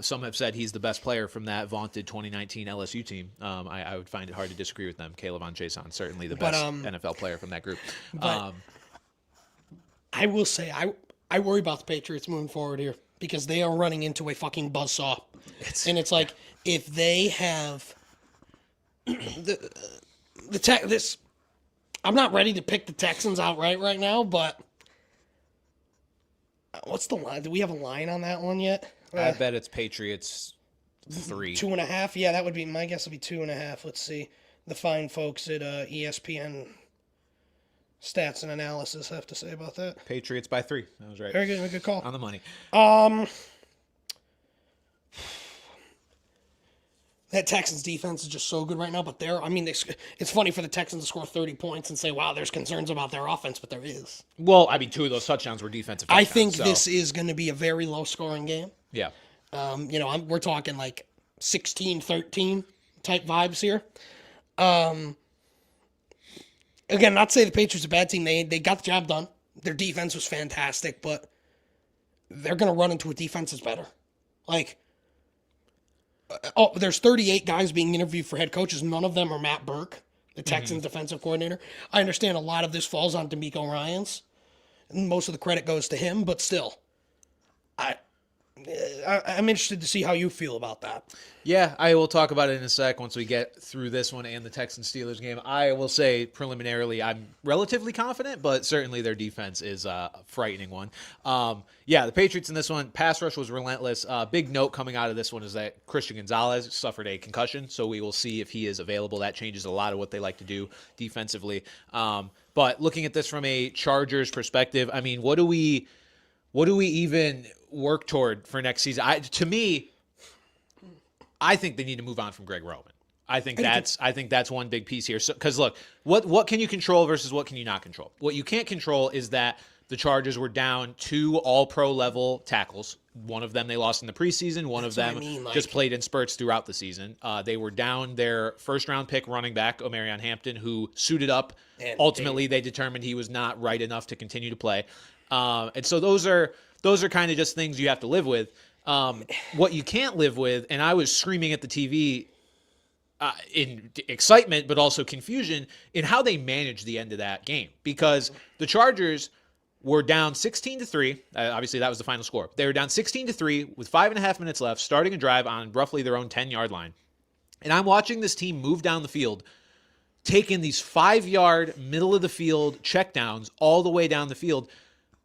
Some have said he's the best player from that vaunted 2019 LSU team. I would find it hard to disagree with them. Caleb Von Chason, certainly the best NFL player from that group. But I will say, I worry about the Patriots moving forward here because they are running into a fucking buzzsaw. It's like if they have this. I'm not ready to pick the Texans outright right now, but What's the line? Do we have a line on that one yet? I bet it's Patriots 3. 2.5. Yeah, that would be my guess. Would be 2.5. Let's see. The fine folks at ESPN Stats and Analysis have to say about that. Patriots by 3. That was right. Very good. Good call. On the money. That Texans defense is just so good right now, but it's funny for the Texans to score 30 points and say, wow, there's concerns about their offense, but there is. Well, I mean, 2 of those touchdowns were defensive touchdowns. I think this is going to be a very low-scoring game. Yeah. We're talking like 16-13 type vibes here. Again, not to say the Patriots are a bad team. They got the job done. Their defense was fantastic, but they're going to run into a defense that's better. There's 38 guys being interviewed for head coaches. None of them are Matt Burke, the Texans defensive coordinator. I understand a lot of this falls on DeMeco Ryans, and most of the credit goes to him, but still, I'm interested to see how you feel about that. Yeah, I will talk about it in a sec once we get through this one and the Texans-Steelers game. I will say preliminarily I'm relatively confident, but certainly their defense is a frightening one. The Patriots in this one, pass rush was relentless. Big note coming out of this one is that Christian Gonzalez suffered a concussion, so we will see if he is available. That changes a lot of what they like to do defensively. But looking at this from a Chargers perspective, I mean, what do we even work toward for next season? I think they need to move on from Greg Roman. I think that's one big piece here. Because look, what can you control versus what can you not control? What you can't control is that the Chargers were down 2 all-pro level tackles. One of them they lost in the preseason. One of them just played in spurts throughout the season. They were down their first-round pick running back, Omarion Hampton, who suited up. And ultimately, they determined he was not right enough to continue to play. And so those are kind of just things you have to live with. What you can't live with, and I was screaming at the TV in excitement, but also confusion in how they managed the end of that game, because the Chargers were down 16-3. Obviously, that was the final score. They were down 16-3 with 5.5 minutes left, starting a drive on roughly their own 10-yard line. And I'm watching this team move down the field, taking these 5-yard, middle of the field checkdowns all the way down the field.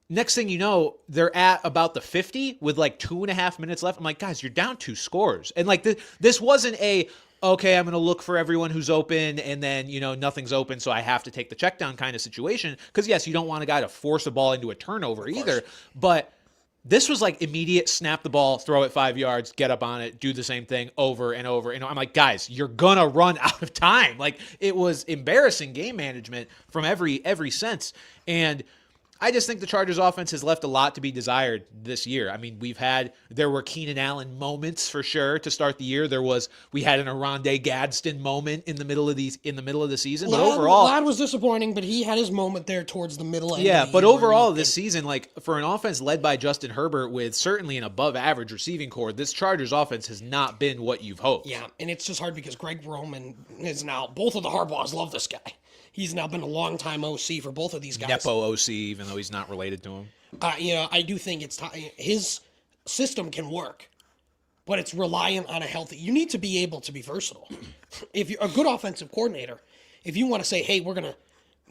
Next thing you know, they're at about the 50 with like 2.5 minutes left. I'm like, guys, you're down 2 scores. And like this wasn't okay, I'm going to look for everyone who's open and then, nothing's open, so I have to take the check down kind of situation. Because yes, you don't want a guy to force a ball into a turnover either. But this was like immediate snap the ball, throw it 5 yards, get up on it, do the same thing over and over. I'm like, guys, you're going to run out of time. Like, it was embarrassing game management from every sense. And I just think the Chargers offense has left a lot to be desired this year. I mean, there were Keenan Allen moments for sure to start the year. We had an Oronde Gadsden moment in the middle of the season. But overall, Ladd was disappointing, but he had his moment there towards the middle end. Yeah, but overall this season, like for an offense led by Justin Herbert with certainly an above average receiving core, this Chargers offense has not been what you've hoped. Yeah, and it's just hard because Greg Roman is now, both of the Harbaughs love this guy. He's now been a long-time OC for both of these guys. Nepo OC, even though he's not related to him. I do think his system can work, but it's reliant on a healthy. You need to be able to be versatile. If you're a good offensive coordinator, if you want to say, hey, we're going to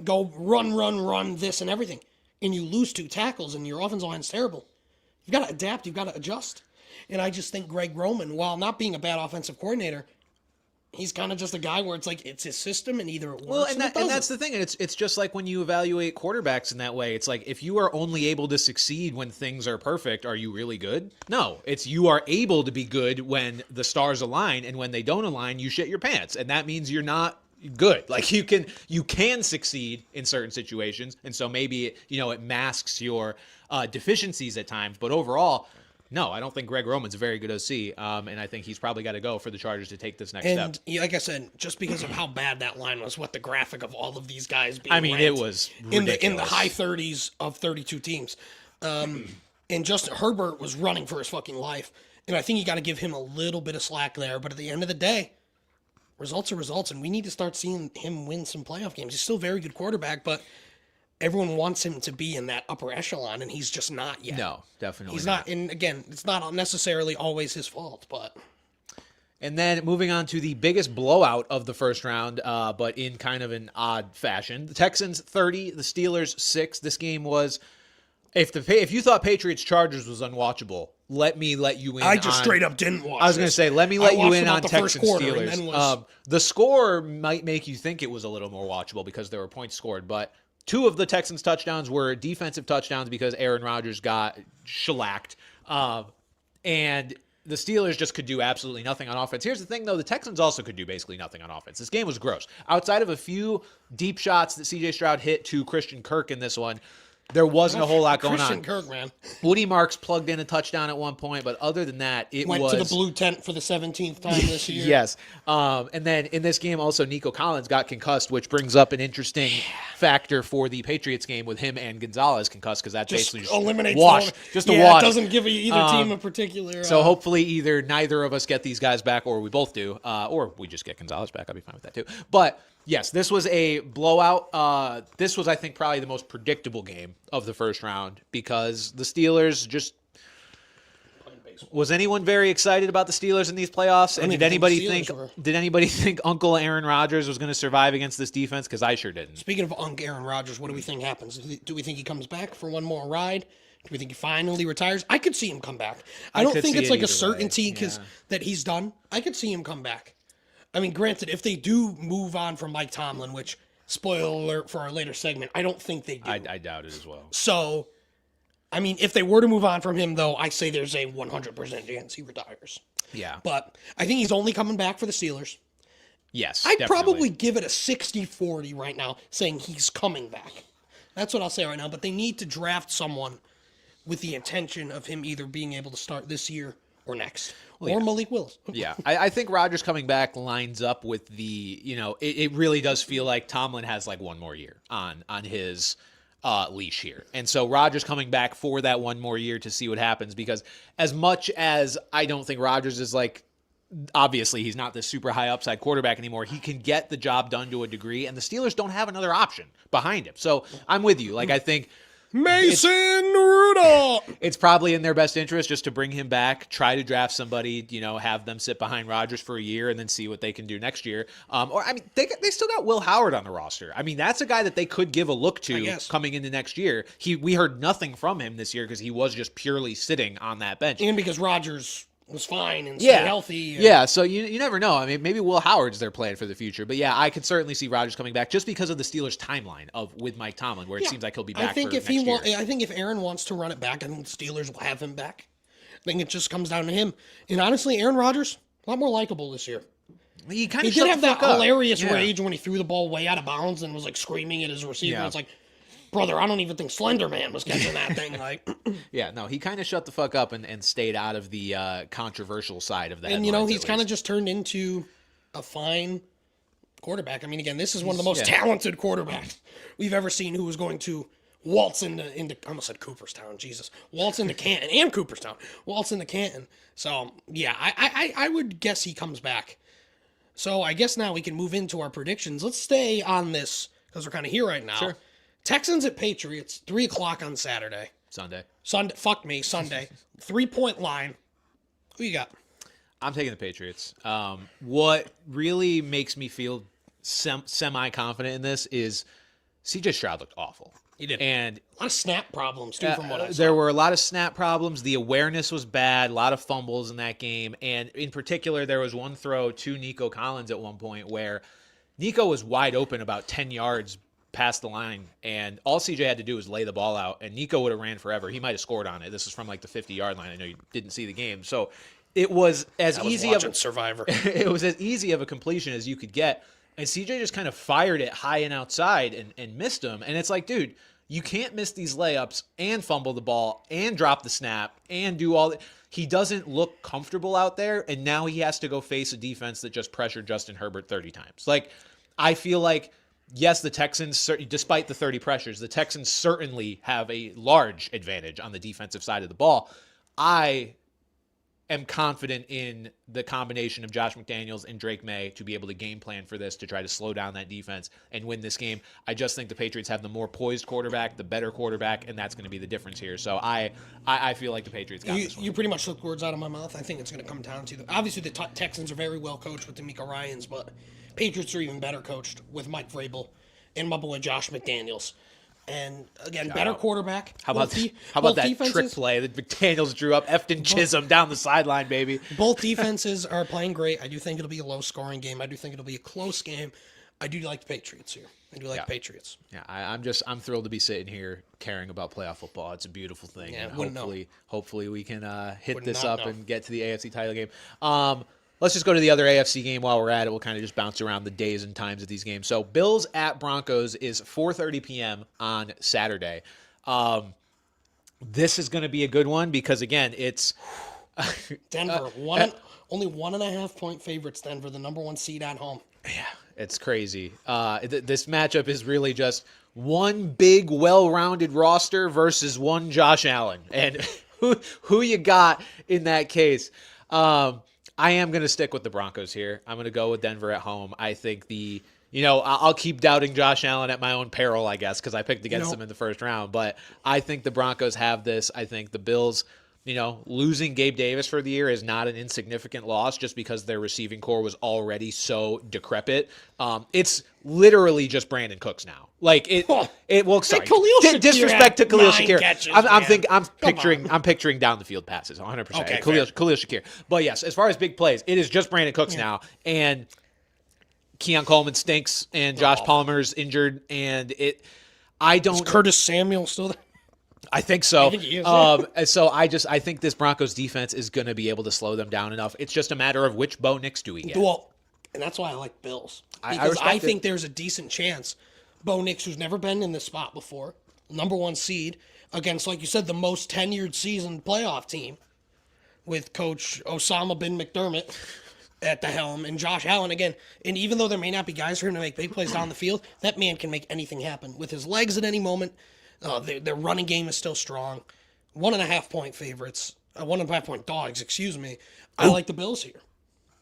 go run this and everything, and you lose 2 tackles and your offensive line's terrible, you've got to adapt, you've got to adjust. And I just think Greg Roman, while not being a bad offensive coordinator, he's kind of just a guy where it's like it's his system and either it works or it doesn't. And that's the thing. And it's just like when you evaluate quarterbacks in that way. It's like if you are only able to succeed when things are perfect, are you really good? No. It's you are able to be good when the stars align, and when they don't align, you shit your pants. And that means you're not good. Like you can succeed in certain situations, and so maybe it masks your deficiencies at times. But overall, no, I don't think Greg Roman's a very good OC, and I think he's probably got to go for the Chargers to take this next step. And like I said, just because of how bad that line was, what the graphic of all of these guys being it was ridiculous. In the high 30s of 32 teams. And Justin Herbert was running for his fucking life, and I think you got to give him a little bit of slack there, but at the end of the day, results are results, and we need to start seeing him win some playoff games. He's still a very good quarterback, but everyone wants him to be in that upper echelon, and he's just not yet. No, definitely he's not. And again, it's not necessarily always his fault, but. And then moving on to the biggest blowout of the first round, but in kind of an odd fashion. The Texans 30, the Steelers 6. This game was If you thought Patriots Chargers was unwatchable, let me let you in. I just straight up didn't watch. I was going to say, let me let you in on the Texans first quarter, Steelers. The score might make you think it was a little more watchable because there were points scored, but 2 of the Texans touchdowns were defensive touchdowns because Aaron Rodgers got shellacked, and the Steelers just could do absolutely nothing on offense. Here's the thing, though. The Texans also could do basically nothing on offense. This game was gross. Outside of a few deep shots that C.J. Stroud hit to Christian Kirk in this one, there wasn't a whole lot going on. Christian Kirk, man. Woody Marks plugged in a touchdown at one point, but other than that, it went to the blue tent for the 17th time this year. Yes. And then in this game, also, Nico Collins got concussed, which brings up an interesting factor for the Patriots game with him and Gonzalez concussed, because that basically just eliminates wash. Just a wash. It doesn't give either team a particular. So hopefully either neither of us get these guys back, or we both do, or we just get Gonzalez back. I'll be fine with that too. But yes, this was a blowout. This was, I think, probably the most predictable game of the first round because the Steelers just... Was anyone very excited about the Steelers in these playoffs? And did anybody think Uncle Aaron Rodgers was going to survive against this defense? Because I sure didn't. Speaking of Uncle Aaron Rodgers, what do we think happens? Do we think he comes back for one more ride? Do we think he finally retires? I could see him come back. I don't think it's like a certainty because that he's done. I could see him come back. I mean, granted, if they do move on from Mike Tomlin, which, spoiler alert for our later segment, I don't think they do. I doubt it as well. So, I mean, if they were to move on from him, though, I say there's a 100% chance he retires. Yeah. But I think he's only coming back for the Steelers. Yes, I'd probably give it a 60-40 right now, saying he's coming back. That's what I'll say right now. But they need to draft someone with the intention of him either being able to start this year or next. Or Malik Willis. Yeah, I think Rodgers coming back lines up with the, it really does feel like Tomlin has like one more year on his leash here. And so Rodgers coming back for that one more year to see what happens, because as much as I don't think Rodgers is like, obviously he's not this super high upside quarterback anymore, he can get the job done to a degree, and the Steelers don't have another option behind him. So I'm with you. Like, I think Mason Rudolph. It's probably in their best interest just to bring him back, try to draft somebody, have them sit behind Rodgers for a year and then see what they can do next year. They still got Will Howard on the roster. I mean, that's a guy that they could give a look to coming into next year. We heard nothing from him this year because he was just purely sitting on that bench. And because Rodgers was fine and stayed healthy. Yeah, so you never know. I mean, maybe Will Howard's their plan for the future. But yeah, I could certainly see Rodgers coming back just because of the Steelers' timeline with Mike Tomlin, where it seems like he'll be back for next year. I think if Aaron wants to run it back, I think the Steelers will have him back. I think it just comes down to him. And honestly, Aaron Rodgers, a lot more likable this year. He did have that hilarious rage when he threw the ball way out of bounds and was like screaming at his receiver. Yeah. It's like, brother, I don't even think Slender Man was catching that thing. Like, yeah, no, he kind of shut the fuck up and stayed out of the controversial side of that. And he's kind of just turned into a fine quarterback. I mean, again, this is one of the most talented quarterbacks we've ever seen, who was going to waltz into I almost said Cooperstown, Jesus, waltz into Canton and Cooperstown, waltz into Canton. So yeah, I would guess he comes back. So I guess now we can move into our predictions. Let's stay on this because we're kind of here right now. Sure. Texans at Patriots, 3 o'clock on Saturday. Sunday. Sunday. 3-point line. Who you got? I'm taking the Patriots. What really makes me feel semi-confident in this is C.J. Stroud looked awful. He did. And a lot of snap problems, too, from what I saw. There were a lot of snap problems. The awareness was bad. A lot of fumbles in that game. And in particular, there was one throw to Nico Collins at one point where Nico was wide open about 10 yards past the line, and all CJ had to do was lay the ball out, and Nico would have ran forever. He might have scored on it. This is from like the 50-yard line. I know you didn't see the game. So it was as easy of Survivor. It was as easy of a completion as you could get. And CJ just kind of fired it high and outside and missed him. And it's like, dude, you can't miss these layups and fumble the ball and drop the snap and do all that. He doesn't look comfortable out there, and now he has to go face a defense that just pressured Justin Herbert 30 times. Like, I feel like, yes, the Texans, despite the 30 pressures, the Texans certainly have a large advantage on the defensive side of the ball. I am confident in the combination of Josh McDaniels and Drake May to be able to game plan for this, to try to slow down that defense and win this game. I just think the Patriots have the more poised quarterback, the better quarterback, and that's going to be the difference here. So I feel like the Patriots got this one. You pretty much took words out of my mouth. I think it's going to come down to obviously the Texans are very well coached with D'Amico Ryans, but Patriots are even better coached with Mike Vrabel and my boy Josh McDaniels. And again, better quarterback. How about that defenses, trick play that McDaniels drew up Efton Chisholm down the sideline, baby? Both defenses are playing great. I do think it'll be a low-scoring game. I do think it'll be a close game. I do like the Patriots here. I do like the Patriots. Yeah, I'm thrilled to be sitting here caring about playoff football. It's a beautiful thing. Yeah, and hopefully we can hit this up and get to the AFC title game. Let's just go to the other AFC game while we're at it. We'll kind of just bounce around the days and times of these games. So Bills at Broncos is 4:30 p.m. on Saturday. This is going to be a good one because, again, it's Denver. Only 1.5 point favorites, Denver, the number 1 seed at home. Yeah, it's crazy. This matchup is really just one big, well-rounded roster versus one Josh Allen. And who you got in that case? I am going to stick with the Broncos here. I'm going to go with Denver at home. I think I'll keep doubting Josh Allen at my own peril, I guess, because I picked against him in the first round. But I think the Broncos have this. I think the Bills, losing Gabe Davis for the year is not an insignificant loss just because their receiving core was already so decrepit. It's literally just Brandon Cooks now. Like sorry. Disrespect to Khalil Shakir. I'm picturing down the field passes 100%. Okay, Khalil Shakir. But yes, as far as big plays, it is just Brandon Cooks now. And Keon Coleman stinks and Josh Palmer's injured and is Curtis Samuel still there? I think so. I think he is, So I think this Broncos defense is going to be able to slow them down enough. It's just a matter of which Bo Nix do we get. Well, and that's why I like Bills. Because I think there's a decent chance Bo Nix, who's never been in this spot before, number 1 seed, against, like you said, the most tenured season playoff team with Coach Osama bin McDermott at the helm and Josh Allen again. And even though there may not be guys for him to make big plays down the field, that man can make anything happen with his legs at any moment. Their running game is still strong. 1.5 point favorites. 1.5 point dogs, excuse me. I like the Bills here.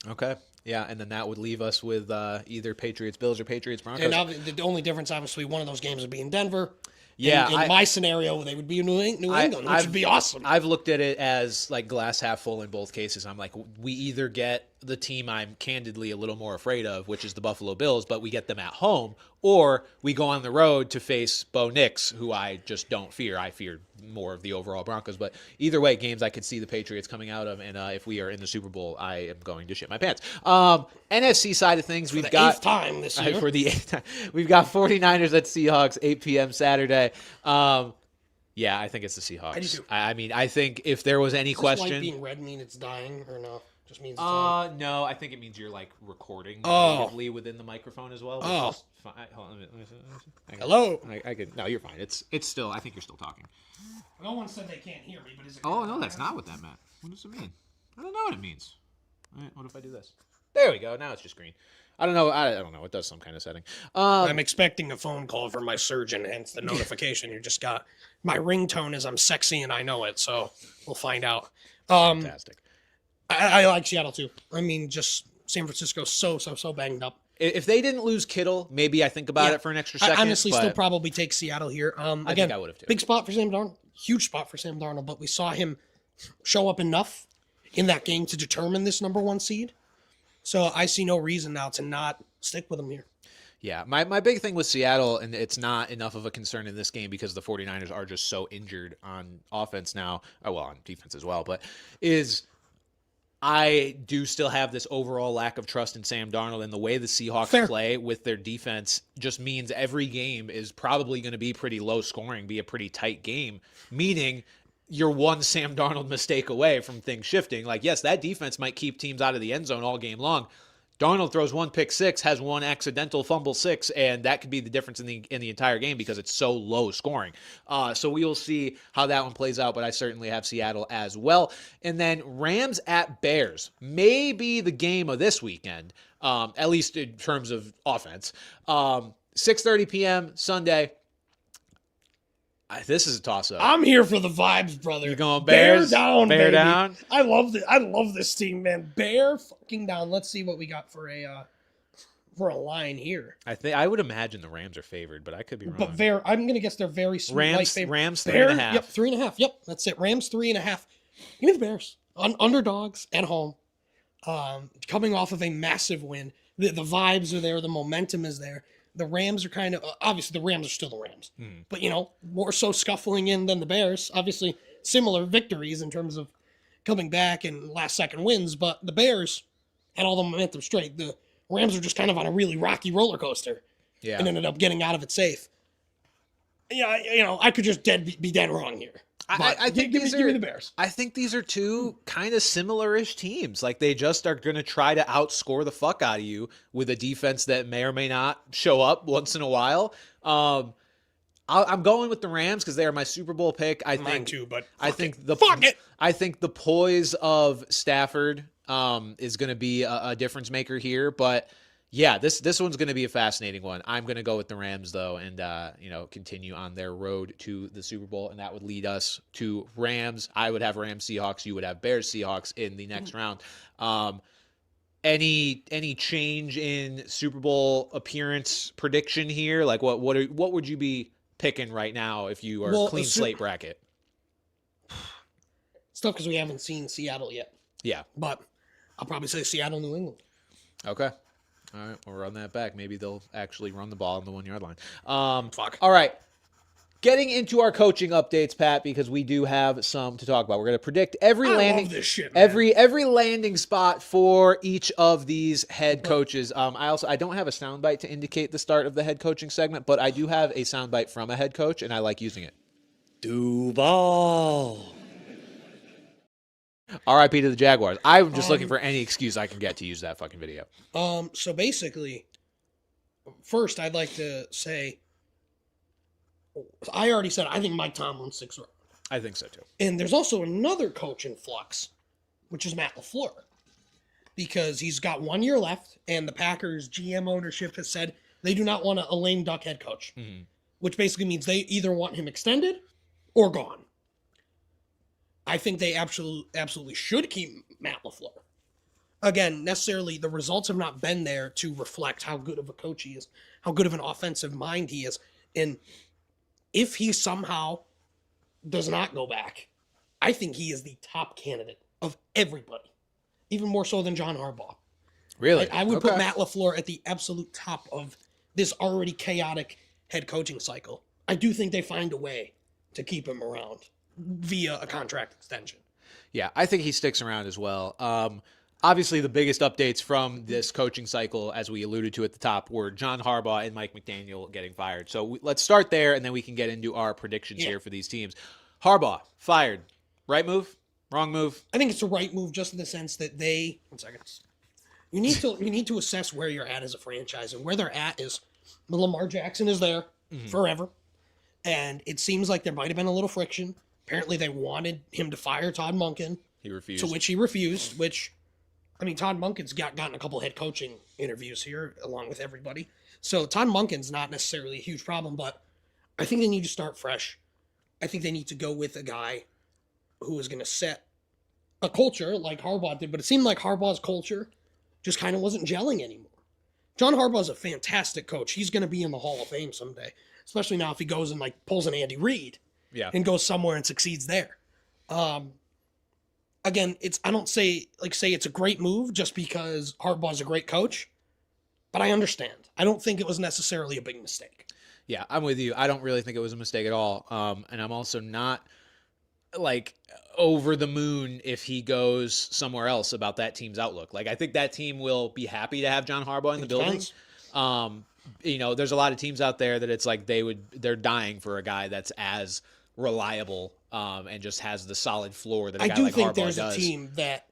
Okay. Yeah, and then that would leave us with either Patriots Bills or Patriots Broncos. And the only difference, obviously, one of those games would be in Denver. Yeah, in my scenario, they would be in New England, which would be awesome. I've looked at it as like glass half full in both cases. I'm like, we either get the team I'm candidly a little more afraid of, which is the Buffalo Bills, but we get them at home, or we go on the road to face Bo Nix, who I just don't fear. I fear more of the overall Broncos. But either way, games I could see the Patriots coming out of, and if we are in the Super Bowl, I am going to shit my pants. NFC side of things, we've got 8th time this year. For the 8th time, we've got 49ers at Seahawks, 8 p.m. Saturday. Yeah, I think it's the Seahawks. I do too. I mean, I think if there was any question, light being red mean it's dying or no? Just means it's on. No, I think it means you're like recording natively within the microphone as well. Oh. Hold on, let me see. Hello. I could. No, you're fine. It's still. I think you're still talking. No one said they can't hear me, but is it? Oh no, that's not what that meant. What does it mean? I don't know what it means. All right, what if I do this? There we go. Now it's just green. I don't know. I don't know. It does some kind of setting. I'm expecting a phone call from my surgeon, hence the notification you just got. My ringtone is I'm sexy and I know it, so we'll find out. Fantastic. I like Seattle too. I mean, just San Francisco's so banged up. If they didn't lose Kittle, maybe I think about it for an extra second. I honestly still probably take Seattle here. I again, think I would have too. Big spot for Sam Darnold. Huge spot for Sam Darnold, but we saw him show up enough in that game to determine this number 1 seed. So I see no reason now to not stick with him here. Yeah, my big thing with Seattle, and it's not enough of a concern in this game because the 49ers are just so injured on offense now, well, on defense as well, but is I do still have this overall lack of trust in Sam Darnold, and the way the Seahawks play with their defense just means every game is probably going to be pretty low scoring, be a pretty tight game, meaning you're one Sam Darnold mistake away from things shifting. Like, yes, that defense might keep teams out of the end zone all game long. Darnold throws one pick six, has one accidental fumble six, and that could be the difference in the entire game because it's so low scoring. So we will see how that one plays out, but I certainly have Seattle as well. And then Rams at Bears may be the game of this weekend, at least in terms of offense. 6:30 p.m. Sunday. This is a toss-up. I'm here for the vibes, brother. You're going Bears? Bear down, Bear baby. down? I love this team, man. Bear fucking down. Let's see what we got for a line here. I would imagine the Rams are favored, but I could be wrong. But I'm gonna guess they're very light favorite. Rams 3.5. Yep, 3.5. Yep, that's it. Rams 3.5. Give me the Bears. Underdogs at home. Coming off of a massive win. The vibes are there. The momentum is there. The Rams are kind of obviously the Rams are still the Rams, Mhm. but more so scuffling in than the Bears. Obviously, similar victories in terms of coming back and last second wins, but the Bears had all the momentum straight. The Rams are just kind of on a really rocky roller coaster and ended up getting out of it safe. Yeah, I could just be dead wrong here. I think give me the Bears. I think these are two kind of similar-ish teams. Like they just are going to try to outscore the fuck out of you with a defense that may or may not show up once in a while. I'm going with the Rams because they are my Super Bowl pick. Mine too, but I think the poise of Stafford is going to be a difference maker here. But yeah, this one's going to be a fascinating one. I'm going to go with the Rams though, and continue on their road to the Super Bowl, and that would lead us to Rams. I would have Rams Seahawks. You would have Bears Seahawks in the next round. Any change in Super Bowl appearance prediction here? Like what would you be picking right now if you are clean slate bracket? It's tough because we haven't seen Seattle yet. Yeah, but I'll probably say Seattle, New England. Okay. All right, we'll run that back. Maybe they'll actually run the ball on the 1 yard line. Fuck. All right. Getting into our coaching updates, Pat, because we do have some to talk about. We're going to predict every landing spot for each of these head coaches. I don't have a soundbite to indicate the start of the head coaching segment, but I do have a soundbite from a head coach, and I like using it. Duval. RIP to the Jaguars. I'm just looking for any excuse I can get to use that fucking video. So basically, first I'd like to say, I already said I think Mike Tomlin's 6th round. I think so too. And there's also another coach in flux, which is Matt LaFleur, because he's got 1 year left, and the Packers GM ownership has said they do not want a lame duck head coach, which basically means they either want him extended or gone. I think they absolutely should keep Matt LaFleur. Again, necessarily, the results have not been there to reflect how good of a coach he is, how good of an offensive mind he is. And if he somehow does not go back, I think he is the top candidate of everybody, even more so than John Harbaugh. Really? I would put Matt LaFleur at the absolute top of this already chaotic head coaching cycle. I do think they find a way to keep him around via a contract extension. Yeah, I think he sticks around as well. Obviously, the biggest updates from this coaching cycle, as we alluded to at the top, were John Harbaugh and Mike McDaniel getting fired. So let's start there, and then we can get into our predictions here for these teams. Harbaugh, fired. Right move? Wrong move? I think it's the right move, just in the sense that they... 1 second. You need to assess where you're at as a franchise, and where they're at is Lamar Jackson is there forever, and it seems like there might have been a little friction. Apparently, they wanted him to fire Todd Monken. He refused. To which he refused, Todd Monken's gotten a couple head coaching interviews here, along with everybody. So Todd Monken's not necessarily a huge problem, but I think they need to start fresh. I think they need to go with a guy who is going to set a culture like Harbaugh did, but it seemed like Harbaugh's culture just kind of wasn't gelling anymore. John Harbaugh's a fantastic coach. He's going to be in the Hall of Fame someday, especially now if he goes and pulls an Andy Reid. Yeah. And goes somewhere and succeeds there. Again, I don't say it's a great move just because Harbaugh's a great coach, but I understand. I don't think it was necessarily a big mistake. Yeah, I'm with you. I don't really think it was a mistake at all. And I'm also not over the moon if he goes somewhere else about that team's outlook. I think that team will be happy to have John Harbaugh in the building. There's a lot of teams out there that it's like they're dying for a guy that's as reliable and just has the solid floor that a guy like Harbaugh does. I do think there's a team that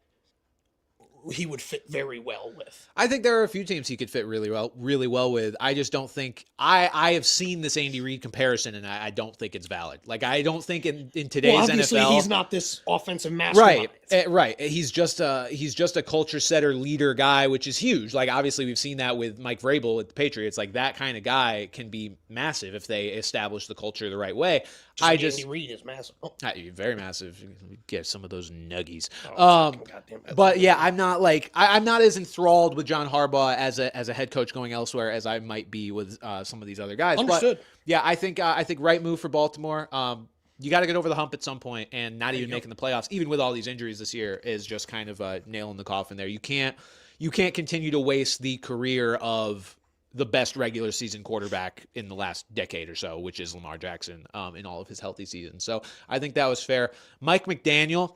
he would fit very well with. I think there are a few teams he could fit really well with. I just don't think I have seen this Andy Reid comparison, and I don't think it's valid. I don't think in today's obviously NFL, he's not this offensive mastermind. Right. He's just a culture setter, leader guy, which is huge. Obviously we've seen that with Mike Vrabel at the Patriots. That kind of guy can be massive if they establish the culture the right way. Andy Reid is massive. Very massive. Get some of those nuggies. But yeah, I'm not as enthralled with John Harbaugh as a head coach going elsewhere as I might be with some of these other guys. Understood. But yeah, I think right move for Baltimore. You got to get over the hump at some point, and not even making the playoffs, even with all these injuries this year, is just kind of a nail in the coffin there. You can't continue to waste the career of the best regular season quarterback in the last decade or so, which is Lamar Jackson in all of his healthy seasons. So I think that was fair. Mike McDaniel,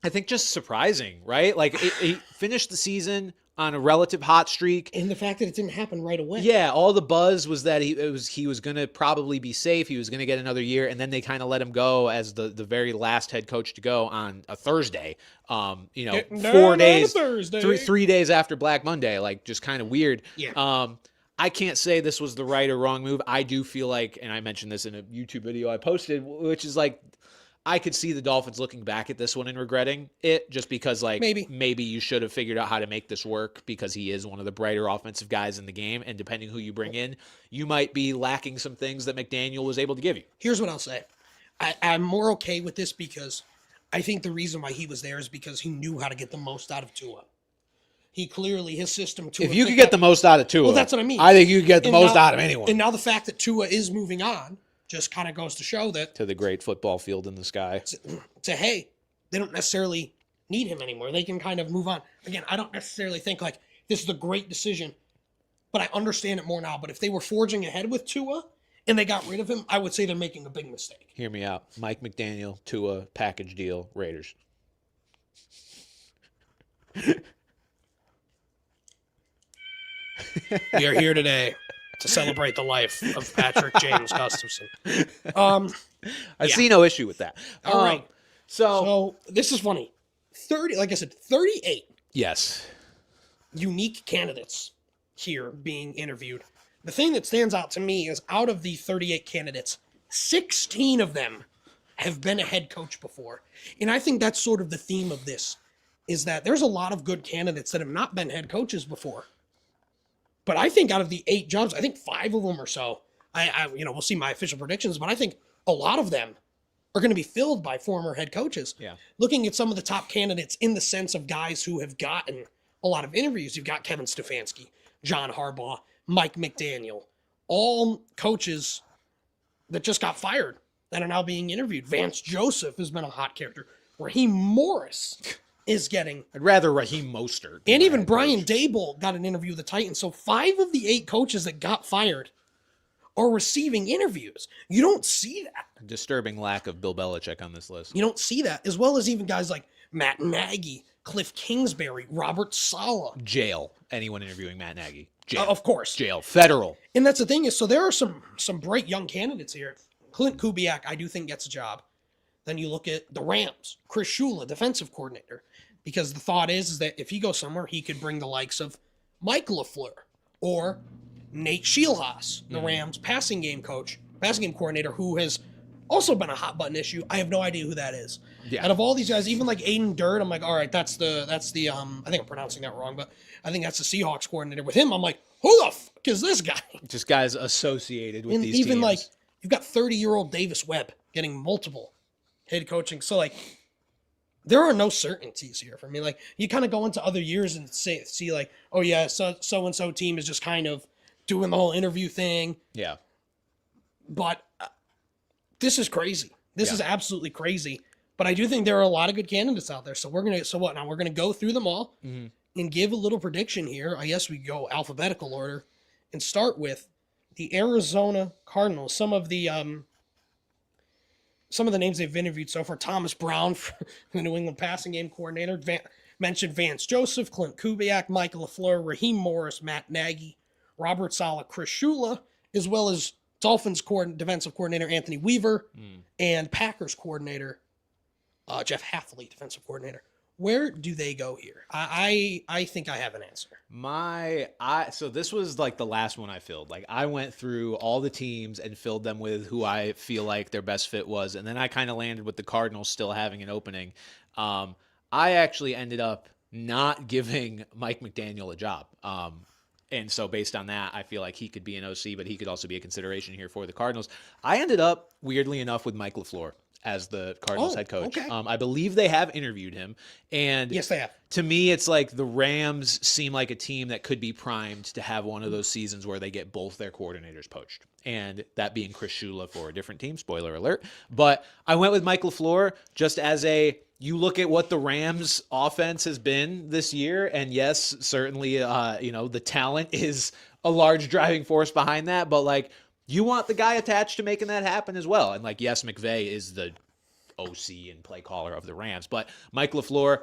I think just surprising, right? Like he finished the season on a relative hot streak. And the fact that it didn't happen right away. Yeah, all the buzz was that he was going to probably be safe. He was going to get another year, and then they kind of let him go as the very last head coach to go on a Thursday. 4 days, Thursday. 3 days after Black Monday, like just kind of weird. Yeah. I can't say this was the right or wrong move. I do feel like, and I mentioned this in a YouTube video I posted, which is like, I could see the Dolphins looking back at this one and regretting it just because, like, maybe you should have figured out how to make this work because he is one of the brighter offensive guys in the game. And depending who you bring in, you might be lacking some things that McDaniel was able to give you. Here's what I'll say. I'm more okay with this because I think the reason why he was there is because he knew how to get the most out of Tua. He clearly, his system, Tua. If you could get the most out of Tua, well, that's what I mean. I think you could get the most out of anyone. And now the fact that Tua is moving on just kind of goes to show that to the great football field in the sky. Hey, they don't necessarily need him anymore. They can kind of move on. Again, I don't necessarily think like this is a great decision, but I understand it more now. But if they were forging ahead with Tua and they got rid of him, I would say they're making a big mistake. Hear me out. Mike McDaniel, Tua, package deal, Raiders. We are here today to celebrate the life of Patrick James Gustafson. I see no issue with that. All right. So this is funny. 38. Yes. Unique candidates here being interviewed. The thing that stands out to me is out of the 38 candidates, 16 of them have been a head coach before. And I think that's sort of the theme of this, is that there's a lot of good candidates that have not been head coaches before. But I think out of the 8 jobs, I think 5 of them or so, we'll see my official predictions, but I think a lot of them are going to be filled by former head coaches. Yeah. Looking at some of the top candidates in the sense of guys who have gotten a lot of interviews, you've got Kevin Stefanski, John Harbaugh, Mike McDaniel, all coaches that just got fired that are now being interviewed. Vance Joseph has been a hot character. Raheem Morris is getting... I'd rather Raheem Mostert. And even Brian Daboll got an interview with the Titans. So 5 of the 8 coaches that got fired are receiving interviews. You don't see that. Disturbing lack of Bill Belichick on this list. You don't see that. As well as even guys like Matt Nagy, Cliff Kingsbury, Robert Saleh. Jail. Anyone interviewing Matt Nagy. Jail. Of course. Jail. Federal. And that's the thing is, so there are some bright young candidates here. Clint Kubiak, I do think gets a job. Then you look at the Rams, Chris Shula, defensive coordinator. Because the thought is that if he goes somewhere, he could bring the likes of Mike LaFleur or Nate Scheelhaas, the Rams passing game coordinator, who has also been a hot button issue. I have no idea who that is. Yeah. Out of all these guys, even like Aiden Dirt, I'm like, all right, that's the I think I'm pronouncing that wrong, but I think that's the Seahawks coordinator. With him, I'm like, who the fuck is this guy? Just guys associated with And these even teams. like you've got 30-year-old Davis Webb getting multiple head coaching. So like there are no certainties here for me. Like you kind of go into other years and see like, oh yeah, so and so team is just kind of doing the whole interview thing. Yeah. But this is crazy. This is absolutely crazy. But I do think there are a lot of good candidates out there. So we're gonna go through them all and give a little prediction here. I guess we go alphabetical order and start with the Arizona Cardinals. Some of the names they've interviewed so far: Thomas Brown, the New England passing game coordinator. Mentioned Vance Joseph, Clint Kubiak, Michael LaFleur, Raheem Morris, Matt Nagy, Robert Saleh, Chris Shula, as well as Dolphins defensive coordinator Anthony Weaver and Packers coordinator Jeff Hafley, defensive coordinator. Where do they go here? I think I have an answer. So this was like the last one I filled. Like I went through all the teams and filled them with who I feel like their best fit was. And then I kind of landed with the Cardinals still having an opening. I actually ended up not giving Mike McDaniel a job. And so based on that, I feel like he could be an OC, but he could also be a consideration here for the Cardinals. I ended up, weirdly enough, with Mike LaFleur as the Cardinals head coach. Okay. I believe they have interviewed him. And Yes, they have. to me, it's like the Rams seem like a team that could be primed to have one of those seasons where they get both their coordinators poached. And that being Chris Shula for a different team, spoiler alert. But I went with Mike LaFleur just as you look at what the Rams offense has been this year. And yes, certainly, the talent is a large driving force behind that, but like you want the guy attached to making that happen as well. And like, yes, McVay is the OC and play caller of the Rams, but Mike LaFleur,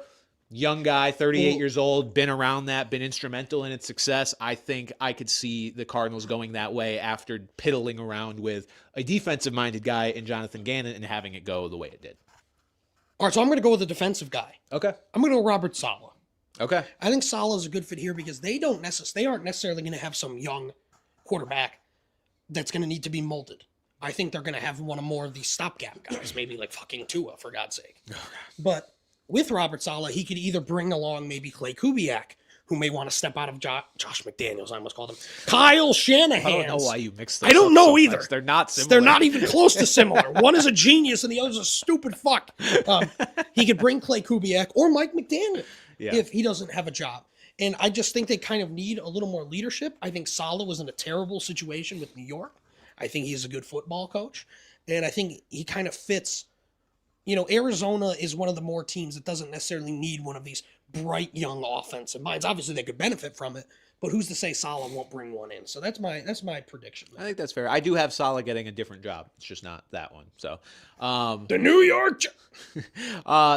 young guy, 38 years old, been around that, been instrumental in its success. I think I could see the Cardinals going that way after piddling around with a defensive-minded guy in Jonathan Gannon and having it go the way it did. All right, so I'm going to go with the defensive guy. Okay. I'm going to go Robert Saleh. Okay. I think Saleh is a good fit here because they aren't necessarily going to have some young quarterback that's going to need to be molded. I think they're going to have one of more of these stopgap guys, maybe like fucking Tua, for God's sake. But with Robert Saleh, he could either bring along maybe Clay Kubiak, who may want to step out of Josh McDaniels, I almost called him. Kyle Shanahan. I don't know why you mixed those I don't up know so either. much. They're not similar. They're not even close to similar. One is a genius and the other's a stupid fuck. He could bring Clay Kubiak or Mike McDaniel if he doesn't have a job. And I just think they kind of need a little more leadership. I think Saleh was in a terrible situation with New York. I think he's a good football coach. And I think he kind of fits. You know, Arizona is one of the more teams that doesn't necessarily need one of these bright young offensive minds. Obviously, they could benefit from it, but who's to say Saleh won't bring one in? So that's my prediction. I think that's fair. I do have Saleh getting a different job. It's just not that one. So, the New York.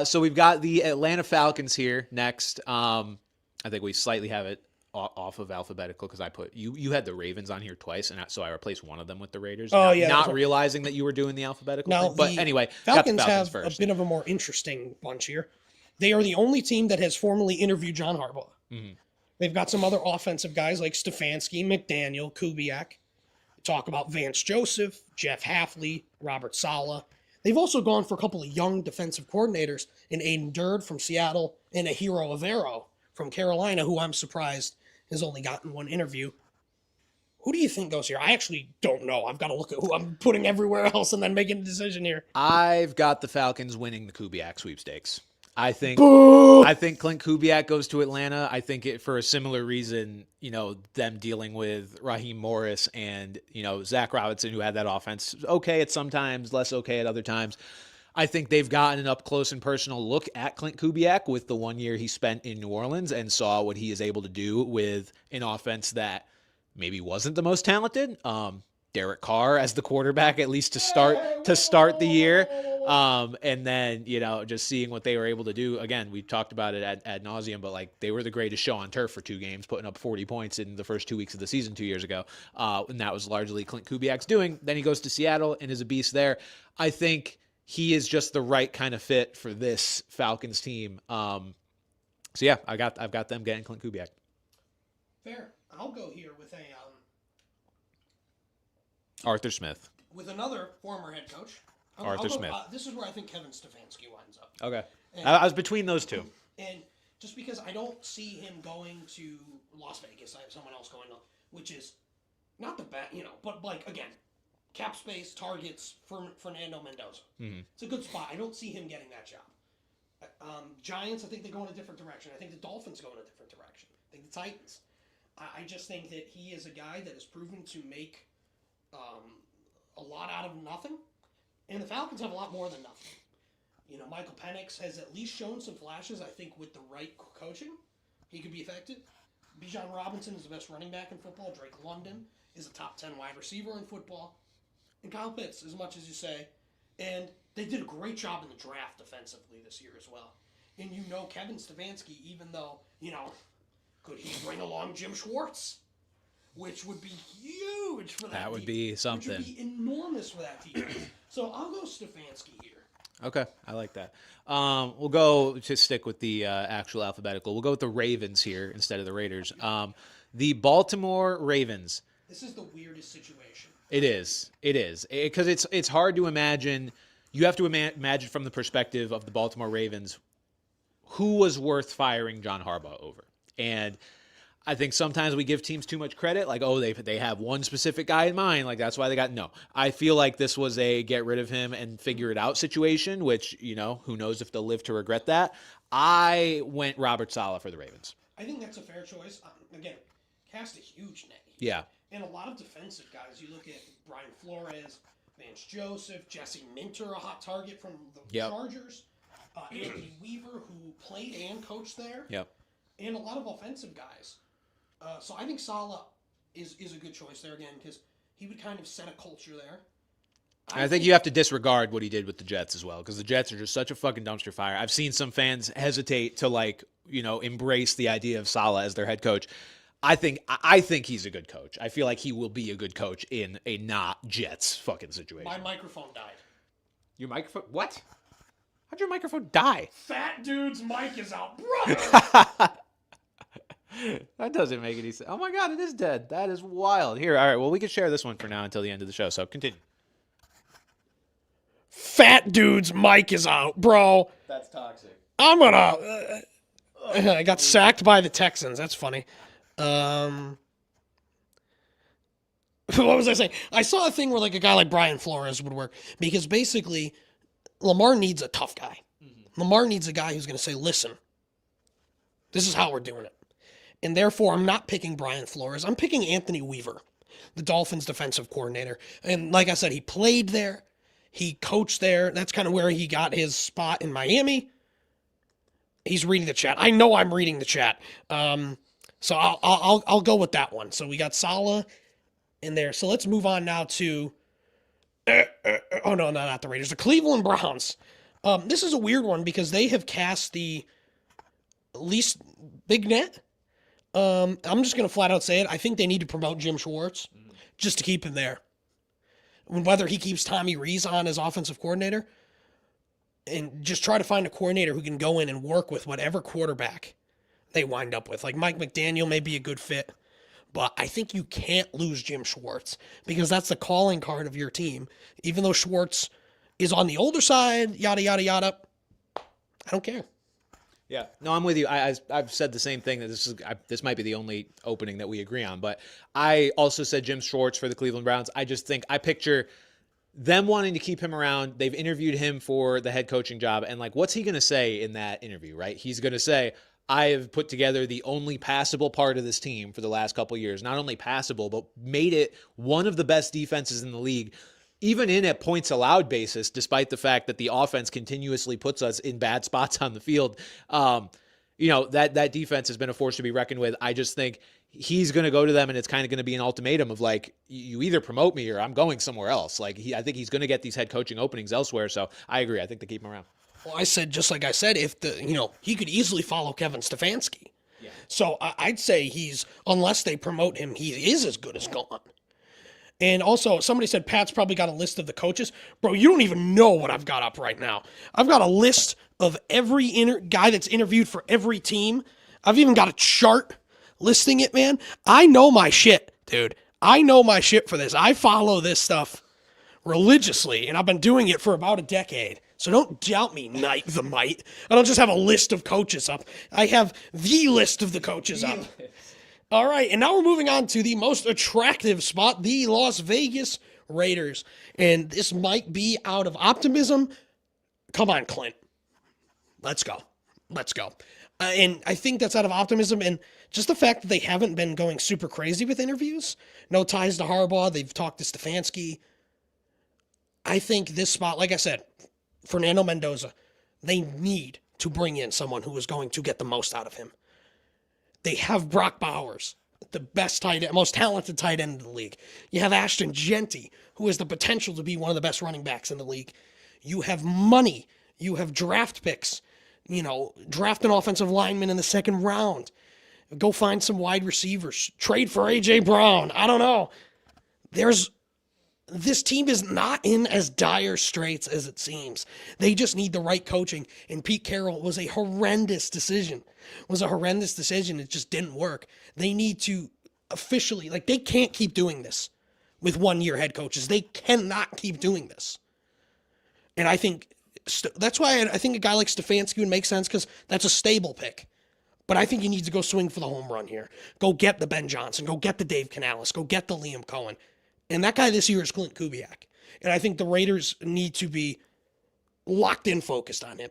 So we've got the Atlanta Falcons here next. I think we slightly have it off of alphabetical because I put you had the Ravens on here twice, and so I replaced one of them with the Raiders. Not realizing that you were doing the alphabetical thing. But anyway, Falcons have a bit of a more interesting bunch here. They are the only team that has formally interviewed John Harbaugh. Mm-hmm. They've got some other offensive guys like Stefanski, McDaniel, Kubiak. Talk about Vance Joseph, Jeff Hafley, Robert Saleh. They've also gone for a couple of young defensive coordinators in Aiden Durd from Seattle and a Hero Avero from Carolina, who I'm surprised has only gotten one interview. Who do you think goes here? I actually don't know. I've got to look at who I'm putting everywhere else and then making a decision here. I've got the Falcons winning the Kubiak sweepstakes. I think Clint Kubiak goes to Atlanta. I think it for a similar reason, you know, them dealing with Raheem Morris and, you know, Zach Robinson, who had that offense okay at some times, less okay at other times. I think they've gotten an up-close and personal look at Clint Kubiak with the 1 year he spent in New Orleans and saw what he is able to do with an offense that maybe wasn't the most talented. Derek Carr as the quarterback, at least to start the year. And then, you know, just seeing what they were able to do. Again, we've talked about it ad nauseum, but like they were the greatest show on turf for 2 games, putting up 40 points in the first 2 weeks of the season 2 years ago. And that was largely Clint Kubiak's doing. Then he goes to Seattle and is a beast there. I think he is just the right kind of fit for this Falcons team. So yeah, I've got them getting Clint Kubiak. Fair. I'll go here with Arthur Smith. With another former head coach. Arthur Smith. This is where I think Kevin Stefanski winds up. Okay. I was between those two. And just because I don't see him going to Las Vegas, I have someone else going on, which is not the bad, you know, but like, again, cap space, targets for Fernando Mendoza. Mm-hmm. It's a good spot. I don't see him getting that job. Giants, I think they go in a different direction. I think the Dolphins go in a different direction. I think the Titans. I just think that he is a guy that has proven to make a lot out of nothing. And the Falcons have a lot more than nothing. You know, Michael Penix has at least shown some flashes. I think with the right coaching, he could be effective. Bijan Robinson is the best running back in football. Drake London is a top 10 wide receiver in football. And Kyle Pitts, as much as you say. And they did a great job in the draft defensively this year as well. And you know Kevin Stefanski, even though, you know, could he bring along Jim Schwartz? Which would be huge for that team. That would be something. Which would be enormous for that team. So I'll go Stefanski here. Okay, I like that. We'll go to stick with the actual alphabetical. We'll go with the Ravens here instead of the Raiders. The Baltimore Ravens. This is the weirdest situation. It is. Because it's hard to imagine. You have to imagine from the perspective of the Baltimore Ravens who was worth firing John Harbaugh over. And I think sometimes we give teams too much credit, like, oh, they have one specific guy in mind, like that's why they got. No, I feel like this was a get rid of him and figure it out situation, which, you know, who knows if they'll live to regret that. I went Robert Saleh for the Ravens. I think that's a fair choice. Again, cast a huge net. Yeah. And a lot of defensive guys. You look at Brian Flores, Vance Joseph, Jesse Minter, a hot target from the Chargers, Anthony Weaver, who played and coached there. Yep. And a lot of offensive guys. So I think Saleh is a good choice there again because he would kind of set a culture there. I think you have to disregard what he did with the Jets as well, because the Jets are just such a fucking dumpster fire. I've seen some fans hesitate to embrace the idea of Saleh as their head coach. I think he's a good coach. I feel like he will be a good coach in a not Jets fucking situation. My microphone died. Your microphone? What? How'd your microphone die? Fat dude's mic is out, brother. That doesn't make any sense. Oh my God, it is dead. That is wild. Here, all right. Well, we can share this one for now until the end of the show. So continue. Fat dude's mic is out, bro. That's toxic. I'm gonna. I got sacked by the Texans. That's funny. What was I saying? I saw a thing where like a guy like Brian Flores would work because basically Lamar needs a tough guy. Mm-hmm. Lamar needs a guy who's going to say, listen, this is how we're doing it. And therefore, I'm not picking Brian Flores. I'm picking Anthony Weaver, the Dolphins defensive coordinator. And like I said, he played there. He coached there. That's kind of where he got his spot in Miami. He's reading the chat. I know I'm reading the chat. So I'll go with that one. So we got Saleh in there. So let's move on now to oh no, not the Raiders. The Cleveland Browns. This is a weird one because they have cast the least big net. I'm just gonna flat out say it. I think they need to promote Jim Schwartz just to keep him there. Whether he keeps Tommy Rees on as offensive coordinator and just try to find a coordinator who can go in and work with whatever quarterback they wind up with. Like Mike McDaniel may be a good fit, but I think you can't lose Jim Schwartz because that's the calling card of your team. Even though Schwartz is on the older side, yada, yada, yada, I don't care. Yeah, no, I'm with you. I've said the same thing, that this might be the only opening that we agree on, but I also said Jim Schwartz for the Cleveland Browns. I just think I picture them wanting to keep him around. They've interviewed him for the head coaching job, and like, what's he going to say in that interview, right? He's going to say, I have put together the only passable part of this team for the last couple of years. Not only passable, but made it one of the best defenses in the league, even in a points allowed basis, despite the fact that the offense continuously puts us in bad spots on the field. That defense has been a force to be reckoned with. I just think he's going to go to them, and it's kind of going to be an ultimatum of like, you either promote me or I'm going somewhere else. Like I think he's going to get these head coaching openings elsewhere. So I agree. I think they keep him around. Well, I said, just like I said, if he could easily follow Kevin Stefanski. Yeah. So I'd say unless they promote him, he is as good as gone. And also, somebody said Pat's probably got a list of the coaches. Bro, you don't even know what I've got up right now. I've got a list of every guy that's interviewed for every team. I've even got a chart listing it, man. I know my shit, dude. I know my shit for this. I follow this stuff religiously, and I've been doing it for about a decade. So don't doubt me, Knight the Might. I don't just have a list of coaches up. I have the list of the coaches up. All right, and now we're moving on to the most attractive spot, the Las Vegas Raiders. And this might be out of optimism. Come on, Clint. Let's go. And I think that's out of optimism and just the fact that they haven't been going super crazy with interviews. No ties to Harbaugh. They've talked to Stefanski. I think this spot, like I said, Fernando Mendoza, they need to bring in someone who is going to get the most out of him. They have Brock Bowers, the best tight end, most talented tight end in the league. You have Ashton Genty, who has the potential to be one of the best running backs in the league. You have money. You have draft picks. Draft an offensive lineman in the second round. Go find some wide receivers. Trade for A.J. Brown. I don't know. This team is not in as dire straits as it seems. They just need the right coaching. And Pete Carroll was a horrendous decision. It just didn't work. They need to officially, they can't keep doing this with one-year head coaches. They cannot keep doing this. And I think that's why I think a guy like Stefanski would make sense because that's a stable pick. But I think you need to go swing for the home run here. Go get the Ben Johnson. Go get the Dave Canales. Go get the Liam Cohen. And that guy this year is Clint Kubiak. And I think the Raiders need to be locked in, focused on him.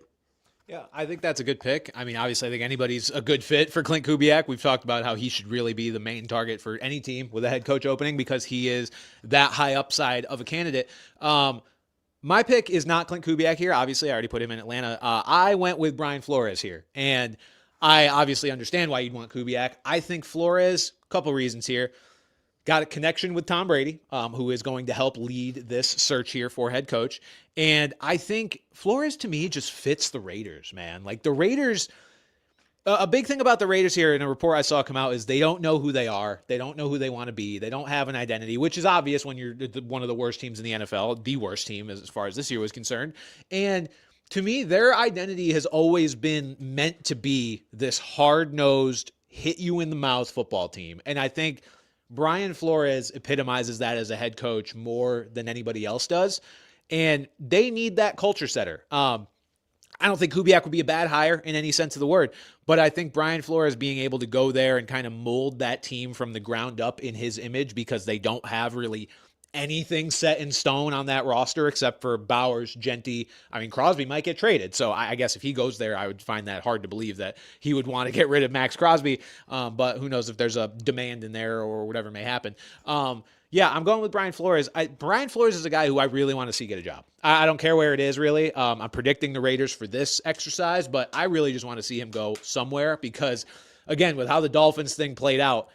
Yeah, I think that's a good pick. I mean, obviously, I think anybody's a good fit for Clint Kubiak. We've talked about how he should really be the main target for any team with a head coach opening because he is that high upside of a candidate. My pick is not Clint Kubiak here. Obviously, I already put him in Atlanta. I went with Brian Flores here. And I obviously understand why you'd want Kubiak. I think Flores, a couple reasons here. got a connection with Tom Brady, who is going to help lead this search here for head coach. And I think Flores, to me, just fits the Raiders, man. Like the Raiders, a big thing about the Raiders here in a report I saw come out is they don't know who they are. They don't know who they want to be. They don't have an identity, which is obvious when you're one of the worst teams in the NFL, the worst team as far as this year was concerned. And to me, their identity has always been meant to be this hard-nosed, hit-you-in-the-mouth football team. And I think Brian Flores epitomizes that as a head coach more than anybody else does. And they need that culture setter. I don't think Kubiak would be a bad hire in any sense of the word, but I think Brian Flores being able to go there and kind of mold that team from the ground up in his image, because they don't have really anything set in stone on that roster except for Bowers, Genty. I mean, Crosby might get traded. So I guess if he goes there, I would find that hard to believe that he would want to get rid of Max Crosby. But who knows if there's a demand in there or whatever may happen. Yeah, I'm going with Brian Flores. Brian Flores is a guy who I really want to see get a job. I don't care where it is, really. I'm predicting the Raiders for this exercise, but I really just want to see him go somewhere because, again, with how the Dolphins thing played out,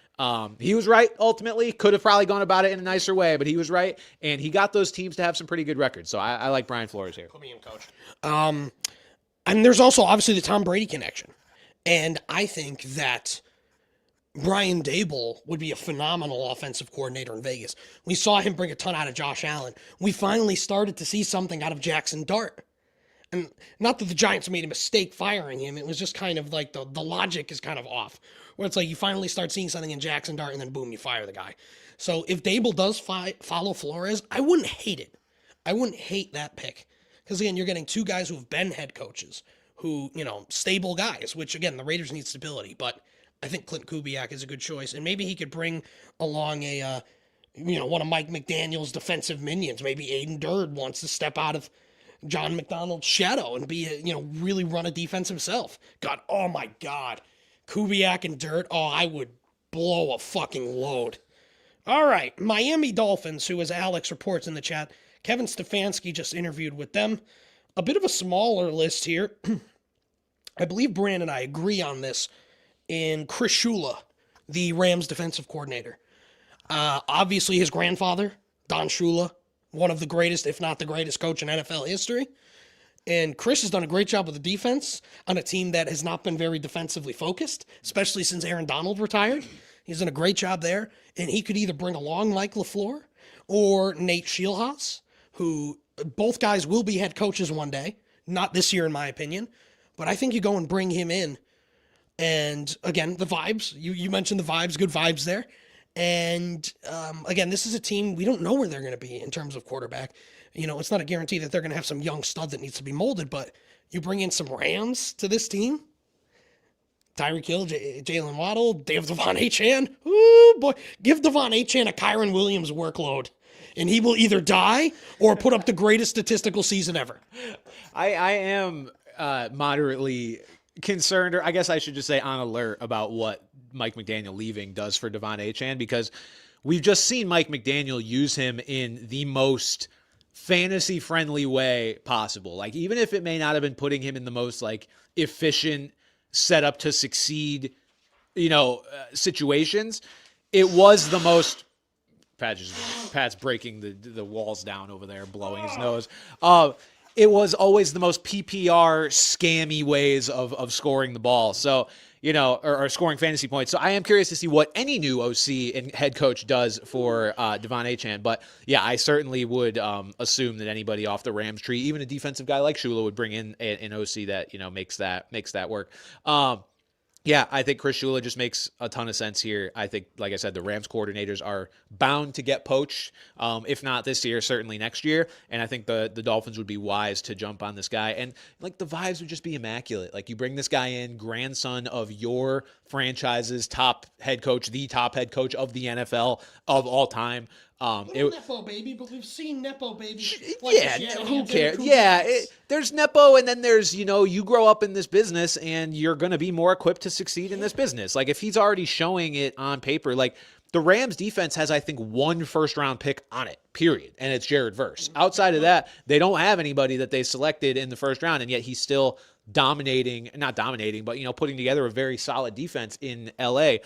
he was right, ultimately. Could have probably gone about it in a nicer way, but he was right, and he got those teams to have some pretty good records. So I like Brian Flores here. Put me in, coach. And there's also, obviously, the Tom Brady connection. And I think that Brian Daboll would be a phenomenal offensive coordinator in Vegas. We saw him bring a ton out of Josh Allen. We finally started to see something out of Jackson Dart. And not that the Giants made a mistake firing him. It was just kind of like the logic is kind of off. Where it's like you finally start seeing something in Jackson Dart and then boom, you fire the guy. So if Daboll does follow Flores, I wouldn't hate it. I wouldn't hate that pick. Because again, you're getting two guys who have been head coaches. Who, stable guys. Which again, the Raiders need stability. But I think Clint Kubiak is a good choice. And maybe he could bring along a, one of Mike McDaniel's defensive minions. Maybe Aiden Durd wants to step out of John McDonald's shadow and be, really run a defense himself. God, oh my God. Kubiak and Dirt, I would blow a fucking load. All right, Miami Dolphins, who, as Alex reports in the chat, Kevin Stefanski just interviewed with them. A bit of a smaller list here. I believe Bran and I agree on this in Chris Shula, the Rams defensive coordinator. Obviously, his grandfather, Don Shula, one of the greatest, if not the greatest coach in NFL history. And Chris has done a great job with the defense on a team that has not been very defensively focused, especially since Aaron Donald retired. He's done a great job there. And he could either bring along Mike LaFleur or Nate Scheelhaase, who both guys will be head coaches one day. Not this year, in my opinion. But I think you go and bring him in. And again, the vibes. You mentioned the vibes, good vibes there. And again, this is a team, we don't know where they're going to be in terms of quarterback. It's not a guarantee that they're going to have some young stud that needs to be molded, but you bring in some Rams to this team. Tyreek Hill, Jalen Waddle, Dave Devon Achane. Ooh, boy. Give Devon Achane a Kyron Williams workload, and he will either die or put up the greatest statistical season ever. I am moderately concerned, or I guess I should just say on alert about what Mike McDaniel leaving does for Devon Achane, because we've just seen Mike McDaniel use him in the most fantasy-friendly way possible. Like, even if it may not have been putting him in the most, efficient setup to succeed, situations, it was the most... Pat's breaking the walls down over there, blowing his nose. It was always the most PPR scammy ways of scoring the ball. So, or scoring fantasy points. So I am curious to see what any new OC and head coach does for Devon Achane. But yeah, I certainly would assume that anybody off the Rams tree, even a defensive guy like Shula, would bring in an OC that, makes that work. Yeah, I think Chris Shula just makes a ton of sense here. I think, like I said, the Rams coordinators are bound to get poached, if not this year, certainly next year. And I think the Dolphins would be wise to jump on this guy. And, the vibes would just be immaculate. You bring this guy in, grandson of your franchise's top head coach, the top head coach of the NFL of all time. Nepo baby, but we've seen Nepo baby. Who cares? Yeah, there's Nepo, and then there's, you grow up in this business, and you're going to be more equipped to succeed in this business. If he's already showing it on paper, the Rams defense has, I think, one first-round pick on it, period, and it's Jared Verse. Outside of that, they don't have anybody that they selected in the first round, and yet he's still not dominating, but, putting together a very solid defense in LA.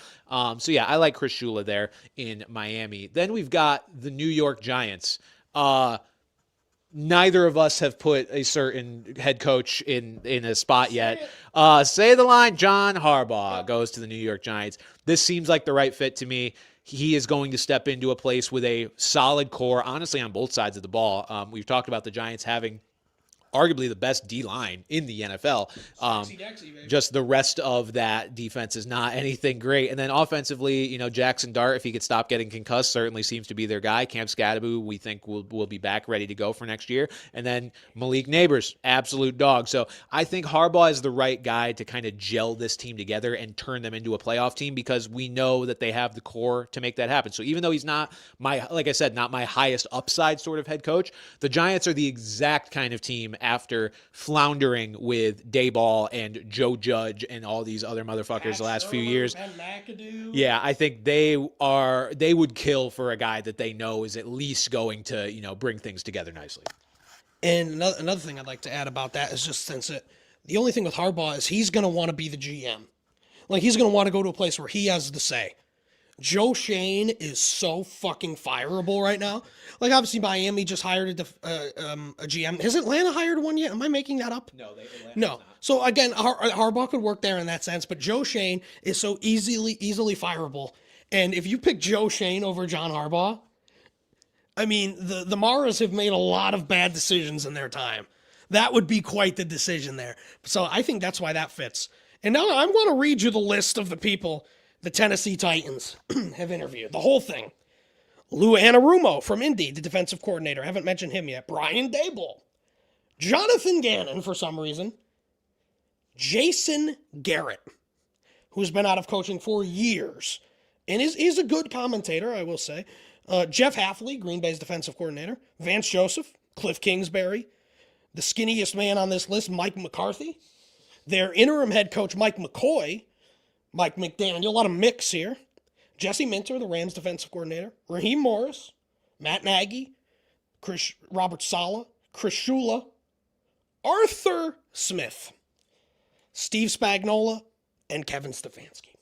So yeah, I like Chris Shula there in Miami. Then we've got the New York Giants. Neither of us have put a certain head coach in a spot yet. Say the line, John Harbaugh goes to the New York Giants. This seems like the right fit to me. He is going to step into a place with a solid core, honestly, on both sides of the ball. We've talked about the Giants having arguably the best D-line in the NFL. Just the rest of that defense is not anything great. And then offensively, Jackson Dart, if he could stop getting concussed, certainly seems to be their guy. Cam Scadaboo, we think will be back ready to go for next year. And then Malik Neighbors, absolute dog. So I think Harbaugh is the right guy to kind of gel this team together and turn them into a playoff team, because we know that they have the core to make that happen. So even though he's not like I said, not my highest upside sort of head coach, the Giants are the exact kind of team after floundering with Dayball and Joe Judge and all these other motherfuckers the last few years. Yeah, I think they would kill for a guy that they know is at least going to, bring things together nicely. And another thing I'd like to add about that is just the only thing with Harbaugh is he's going to want to be the GM. Like, he's going to want to go to a place where he has the say. Joe Shane is so fucking fireable right now. Like, obviously, Miami just hired a GM. Has Atlanta hired one yet? Am I making that up? No, Atlanta's no. not. So, again, Harbaugh could work there in that sense, but Joe Shane is so easily fireable. And if you pick Joe Shane over John Harbaugh, I mean, the Maras have made a lot of bad decisions in their time. That would be quite the decision there. So I think that's why that fits. And now I'm going to read you the list of the people the Tennessee Titans have interviewed. The whole thing. Lou Anarumo from Indy, the defensive coordinator. I haven't mentioned him yet. Brian Daboll. Jonathan Gannon, for some reason. Jason Garrett, who's been out of coaching for years. And is a good commentator, I will say. Jeff Hafley, Green Bay's defensive coordinator. Vance Joseph. Cliff Kingsbury. The skinniest man on this list, Mike McCarthy. Their interim head coach, Mike McCoy. Mike McDaniel, a lot of mix here. Jesse Minter, the Rams defensive coordinator. Raheem Morris, Matt Nagy, Robert Saleh, Chris Shula, Arthur Smith, Steve Spagnuolo, and Kevin Stefanski.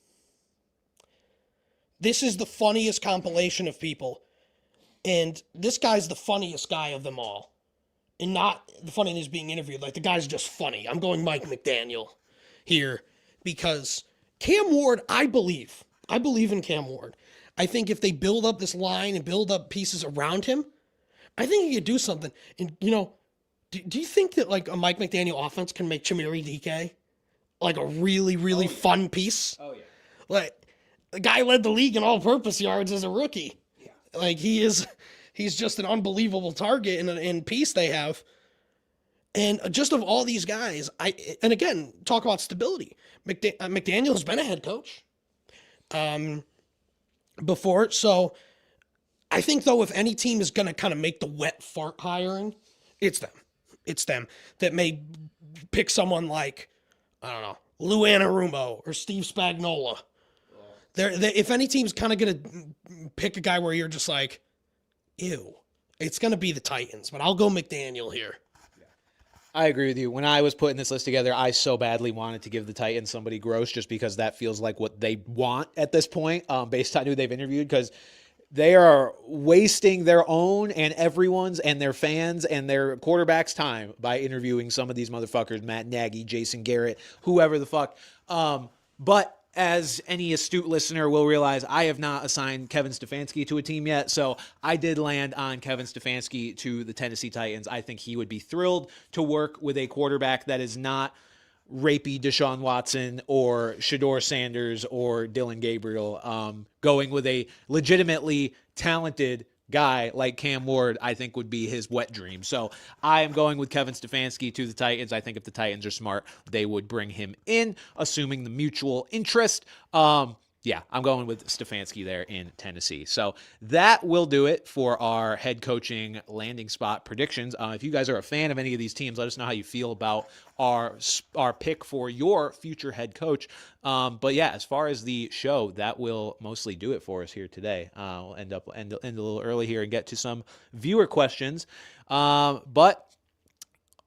This is the funniest compilation of people. And this guy's the funniest guy of them all. And not the funniness being interviewed. Like, the guy's just funny. I'm going Mike McDaniel here because Cam Ward, I believe in Cam Ward. I think if they build up this line and build up pieces around him, I think he could do something. And, do you think that, like, a Mike McDaniel offense can make Chimere DK, like, a really, really fun piece? Oh, yeah. Like, the guy led the league in all-purpose yards as a rookie. Yeah. Like, he's just an unbelievable target and piece they have. And just of all these guys, and again, talk about stability. McDaniel's been a head coach before. So I think, though, if any team is going to kind of make the wet fart hiring, it's them. It's them that may pick someone like, I don't know, Lou Anarumo or Steve Spagnuolo. If any team's kind of going to pick a guy where you're just like, ew, it's going to be the Titans. But I'll go McDaniel here. I agree with you. When I was putting this list together, I so badly wanted to give the Titans somebody gross just because that feels like what they want at this point, based on who they've interviewed, because they are wasting their own and everyone's and their fans and their quarterback's time by interviewing some of these motherfuckers, Matt Nagy, Jason Garrett, whoever the fuck. But as any astute listener will realize, I have not assigned Kevin Stefanski to a team yet, so I did land on Kevin Stefanski to the Tennessee Titans. I think he would be thrilled to work with a quarterback that is not rapey Deshaun Watson or Shedeur Sanders or Dylan Gabriel. Going with a legitimately talented guy like Cam Ward, I think would be his wet dream. So I am going with Kevin Stefanski to the Titans. I think if the Titans are smart, they would bring him in, assuming the mutual interest. Yeah, I'm going with Stefanski there in Tennessee. So that will do it for our head coaching landing spot predictions. If you guys are a fan of any of these teams, let us know how you feel about our pick for your future head coach. But yeah, as far as the show, that will mostly do it for us here today. We'll end a little early here and get to some viewer questions. But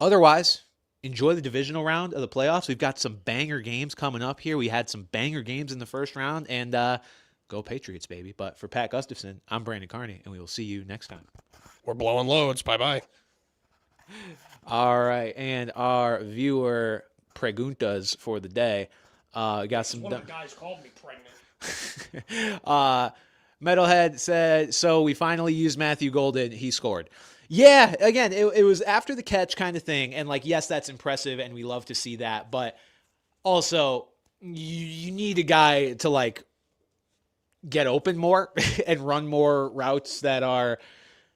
otherwise, enjoy the divisional round of the playoffs. We've got some banger games coming up here. We had some banger games in the first round, and go Patriots, baby. But for Pat Gustafson, I'm Brandon Carney, and we will see you next time. We're blowing loads. Bye-bye. All right, and our viewer preguntas for the day. Got some. One of the guys called me pregnant. Metalhead said, so we finally used Matthew Golden. He scored. Yeah, again, it was after the catch kind of thing. And, like, yes, that's impressive, and we love to see that. But also, you need a guy to, like, get open more and run more routes that are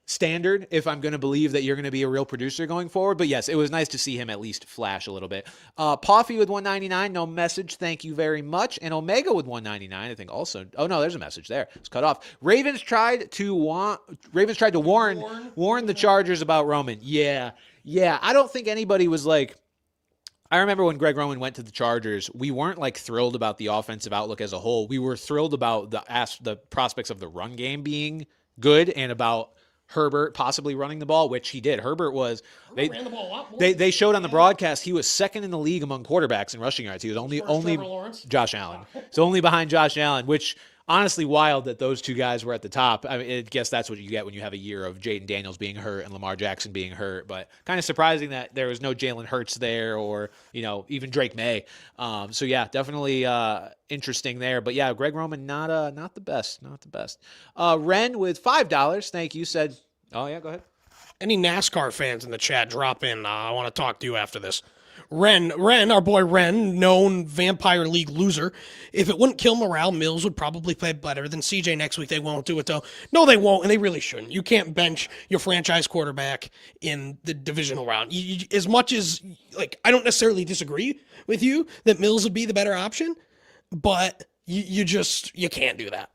standard if I'm going to believe that you're going to be a real producer going forward. But yes, it was nice to see him at least flash a little bit. Poffy with 199, no message. Thank you very much. And Omega with 199, I think also. Oh no, there's a message there. It's cut off. Ravens tried to warn the Chargers about Roman. Yeah. I don't think anybody was like. I remember when Greg Roman went to the Chargers, we weren't like thrilled about the offensive outlook as a whole. We were thrilled about the prospects of the run game being good and about Herbert possibly running the ball, which he did. Herbert ran the ball a lot more. They showed on the broadcast he was second in the league among quarterbacks in rushing yards. He was only Josh Allen. So only behind Josh Allen, which honestly wild that those two guys were at the top. I mean, I guess that's what you get when you have a year of Jaden Daniels being hurt and Lamar Jackson being hurt. But kind of surprising that there was no Jalen Hurts there or, even Drake May. So yeah, definitely interesting there. But yeah, Greg Roman not the best. Ren with $5, thank you, said, oh yeah, go ahead. Any NASCAR fans in the chat, drop in. I want to talk to you after this. Ren, our boy Ren, known Vampire League loser. If it wouldn't kill morale, Mills would probably play better than CJ next week. They won't do it, though. No, they won't, and they really shouldn't. You can't bench your franchise quarterback in the divisional round. As much as, I don't necessarily disagree with you that Mills would be the better option, but you can't do that.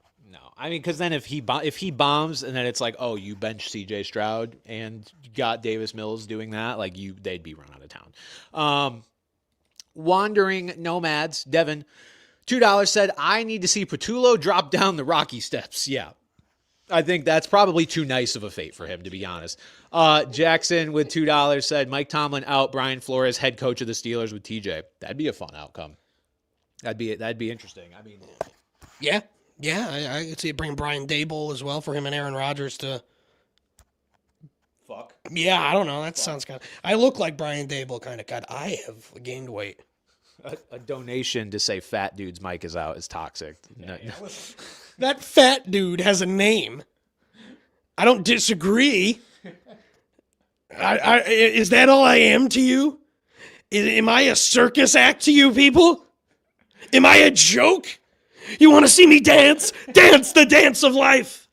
I mean, because then if he bombs and then it's like, oh, you bench C.J. Stroud and got Davis Mills doing that, they'd be run out of town. Wandering Nomads, Devin, $2 said, I need to see Patullo drop down the Rocky steps. Yeah, I think that's probably too nice of a fate for him, to be honest. Jackson with $2 said, Mike Tomlin out, Brian Flores head coach of the Steelers with TJ. That'd be a fun outcome. That'd be interesting. I mean, yeah. Yeah, I could see it bring Brian Daboll as well for him and Aaron Rodgers to... Fuck. Yeah, I don't know. That sounds kind of... I look like Brian Daboll kind of. God, I have gained weight. A donation to say fat dude's mic is out is toxic. No. That fat dude has a name. I don't disagree. Is that all I am to you? Am I a circus act to you people? Am I a joke? You want to see me dance? Dance the dance of life.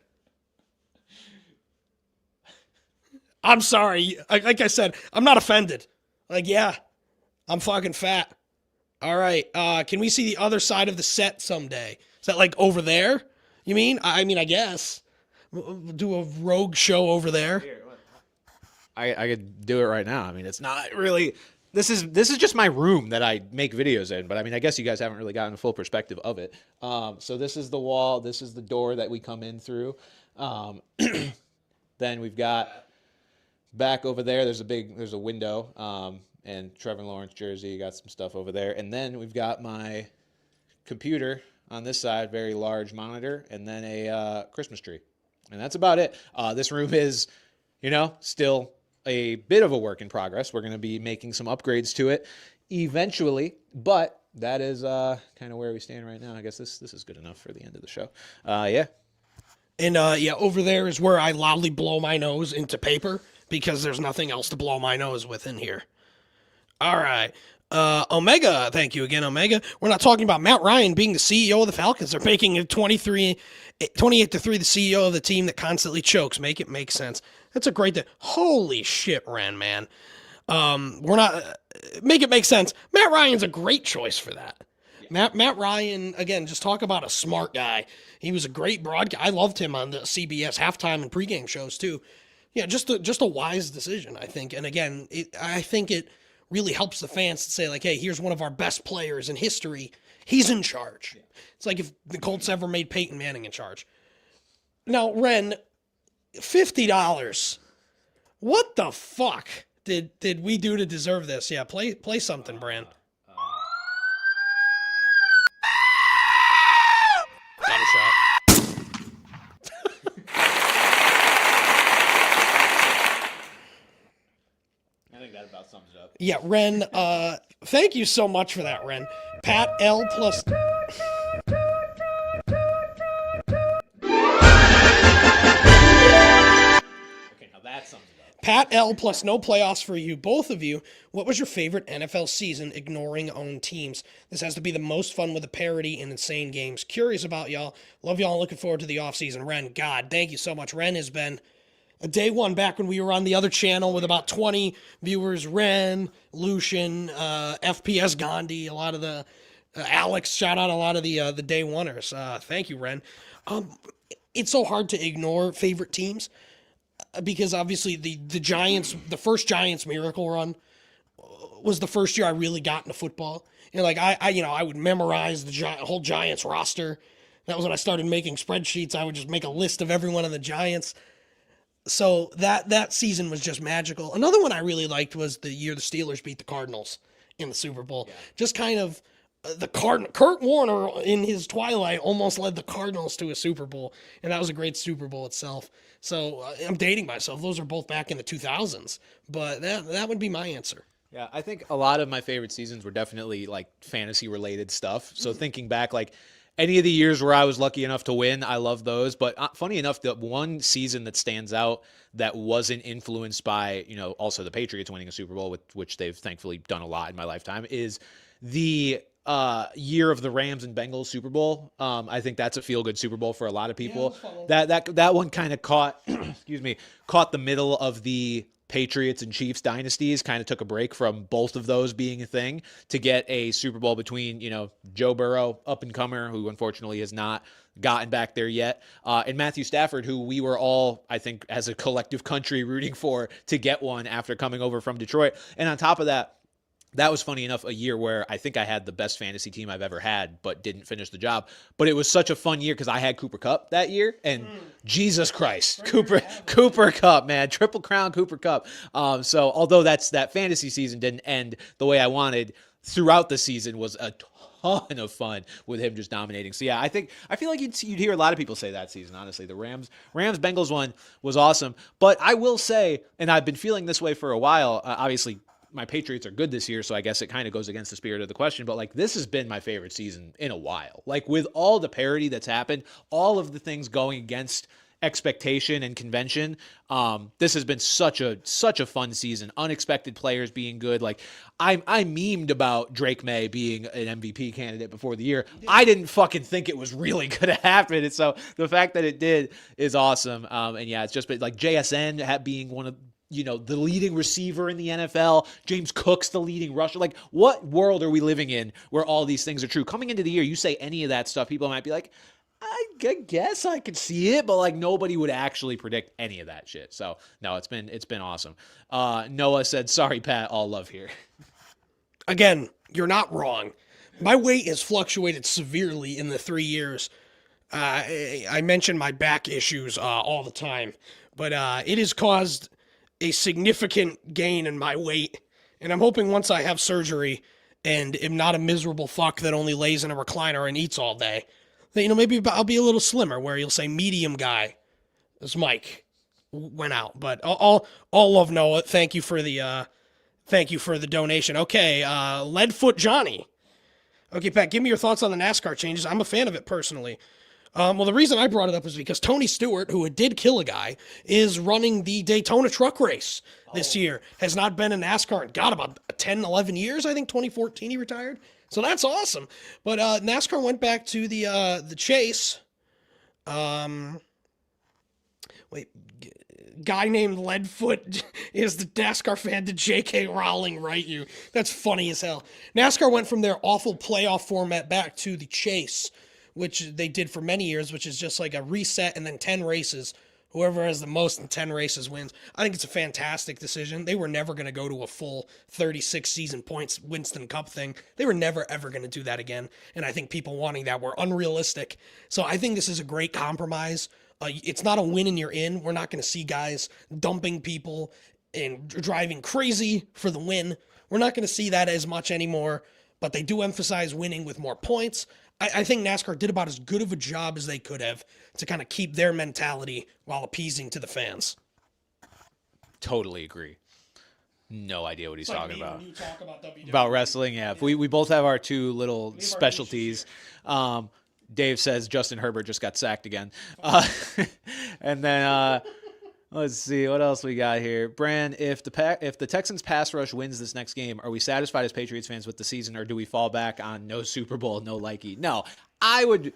I'm sorry. Like I said, I'm not offended. Yeah, I'm fucking fat. All right. Can we see the other side of the set someday? Is that over there? You mean? I mean, I guess. We'll do a rogue show over there. I could do it right now. I mean, it's not really... This is just my room that I make videos in, but I mean, I guess you guys haven't really gotten a full perspective of it. So this is the wall. This is the door that we come in through. Then we've got back over there. There's a window, and Trevor Lawrence jersey. You got some stuff over there, and then we've got my computer on this side, very large monitor, and then a Christmas tree, and that's about it. This room is, still a bit of a work in progress. We're going to be making some upgrades to it eventually, but that is kind of where we stand right now. I guess this is good enough for the end of the show. Yeah. And over there is where I loudly blow my nose into paper because there's nothing else to blow my nose with in here. All right. Omega, thank you again, Omega. We're not talking about Matt Ryan being the CEO of the Falcons. They're making it 28-3 the CEO of the team that constantly chokes. Make it make sense. That's a great thing. Holy shit, Ren, man. We're not... make it make sense. Matt Ryan's a great choice for that. Yeah. Matt Ryan, again, just talk about a smart guy. He was a great broadcast. I loved him on the CBS halftime and pregame shows, too. Yeah, just a wise decision, I think. And again, I think it really helps the fans to say, hey, here's one of our best players in history. He's in charge. Yeah. It's like if the Colts ever made Peyton Manning in charge. Now, Ren... $50. What the fuck did we do to deserve this? Yeah, play something, Bran. Got a shot. I think that about sums it up. Yeah, Ren, thank you so much for that, Ren. Pat L plus... Okay, now that sums it up. Pat L plus no playoffs for you, both of you. What was your favorite NFL season ignoring own teams? This has to be the most fun with a parody and insane games. Curious about y'all. Love y'all. Looking forward to the offseason. Ren, God, thank you so much. Ren has been a day one back when we were on the other channel with about 20 viewers. Ren, Lucian, FPS Gandhi, a lot of the Alex, shout out a lot of the day oneers. Thank you, Ren. It's so hard to ignore favorite teams because obviously the Giants, the first Giants miracle run was the first year I really got into football. And like I would memorize the whole Giants roster. That was when I started making spreadsheets. I would just make a list of everyone on the Giants. So that season was just magical. Another one I really liked was the year the Steelers beat the Cardinals in the Super Bowl. Yeah. Just kind of Kurt Warner in his twilight almost led the Cardinals to a Super Bowl, and that was a great Super Bowl itself. So I'm dating myself. Those are both back in the 2000s, but that would be my answer. Yeah, I think a lot of my favorite seasons were definitely like fantasy related stuff. So thinking back, like any of the years where I was lucky enough to win, I love those. But funny enough, the one season that stands out that wasn't influenced by, also the Patriots winning a Super Bowl, which they've thankfully done a lot in my lifetime, is the year of the Rams and Bengals Super Bowl. I think that's a feel-good Super Bowl for a lot of people. Yeah, that one kind of caught, caught the middle of the Patriots and Chiefs dynasties, kind of took a break from both of those being a thing to get a Super Bowl between, Joe Burrow, up-and-comer, who unfortunately has not gotten back there yet, and Matthew Stafford, who we were all, I think, as a collective country rooting for to get one after coming over from Detroit. And on top of that, that was, funny enough, a year where I think I had the best fantasy team I've ever had, but didn't finish the job. But it was such a fun year because I had Cooper Kupp that year, and Jesus Christ, Cooper Kupp, man, Triple Crown Cooper Kupp. So although that fantasy season didn't end the way I wanted, throughout the season was a ton of fun with him just dominating. So yeah, I feel like you'd hear a lot of people say that season. Honestly, the Rams Bengals one was awesome. But I will say, and I've been feeling this way for a while. Obviously, my Patriots are good this year, so I guess it kind of goes against the spirit of the question, but like this has been my favorite season in a while. Like with all the parity that's happened, all of the things going against expectation and convention, this has been such a fun season. Unexpected players being good. Like I memed about Drake May being an MVP candidate before the year. I didn't fucking think it was really gonna happen, and so the fact that it did is awesome. And yeah, it's just been like JSN being one of the leading receiver in the NFL, James Cook's the leading rusher. Like, what world are we living in where all these things are true? Coming into the year, you say any of that stuff, people might be like, I guess I could see it, but like nobody would actually predict any of that shit. So no, it's been awesome. Noah said, "Sorry, Pat, all love here." Again, you're not wrong. My weight has fluctuated severely in the 3 years. I mention my back issues all the time, but it has caused a significant gain in my weight, and I'm hoping once I have surgery and am not a miserable fuck that only lays in a recliner and eats all day, that, maybe I'll be a little slimmer, where you'll say medium guy, as Mike went out. But all love, Noah. Thank you for the donation. Okay, Leadfoot Johnny. Okay, Pat, give me your thoughts on the NASCAR changes. I'm a fan of it personally. Well, the reason I brought it up is because Tony Stewart, who did kill a guy, is running the Daytona truck race this year. Has not been in NASCAR in, God, about 10, 11 years. I think 2014 he retired. So that's awesome. But NASCAR went back to the chase. Guy named Leadfoot is the NASCAR fan. Did J.K. Rowling write you? That's funny as hell. NASCAR went from their awful playoff format back to the chase, which they did for many years, which is just like a reset and then 10 races. Whoever has the most in 10 races wins. I think it's a fantastic decision. They were never going to go to a full 36 season points Winston Cup thing. They were never, ever going to do that again. And I think people wanting that were unrealistic. So I think this is a great compromise. It's not a win and you're in. We're not going to see guys dumping people and driving crazy for the win. We're not going to see that as much anymore, but they do emphasize winning with more points. I think NASCAR did about as good of a job as they could have to kind of keep their mentality while appeasing to the fans. Totally agree. No idea what he's talking about. When you talk about WWE. About wrestling, yeah. We both have our two little specialties. Dave says Justin Herbert just got sacked again. And then let's see what else we got here. Bran, if the Texans pass rush wins this next game, are we satisfied as Patriots fans with the season, or do we fall back on no Super Bowl, no likey? No, I would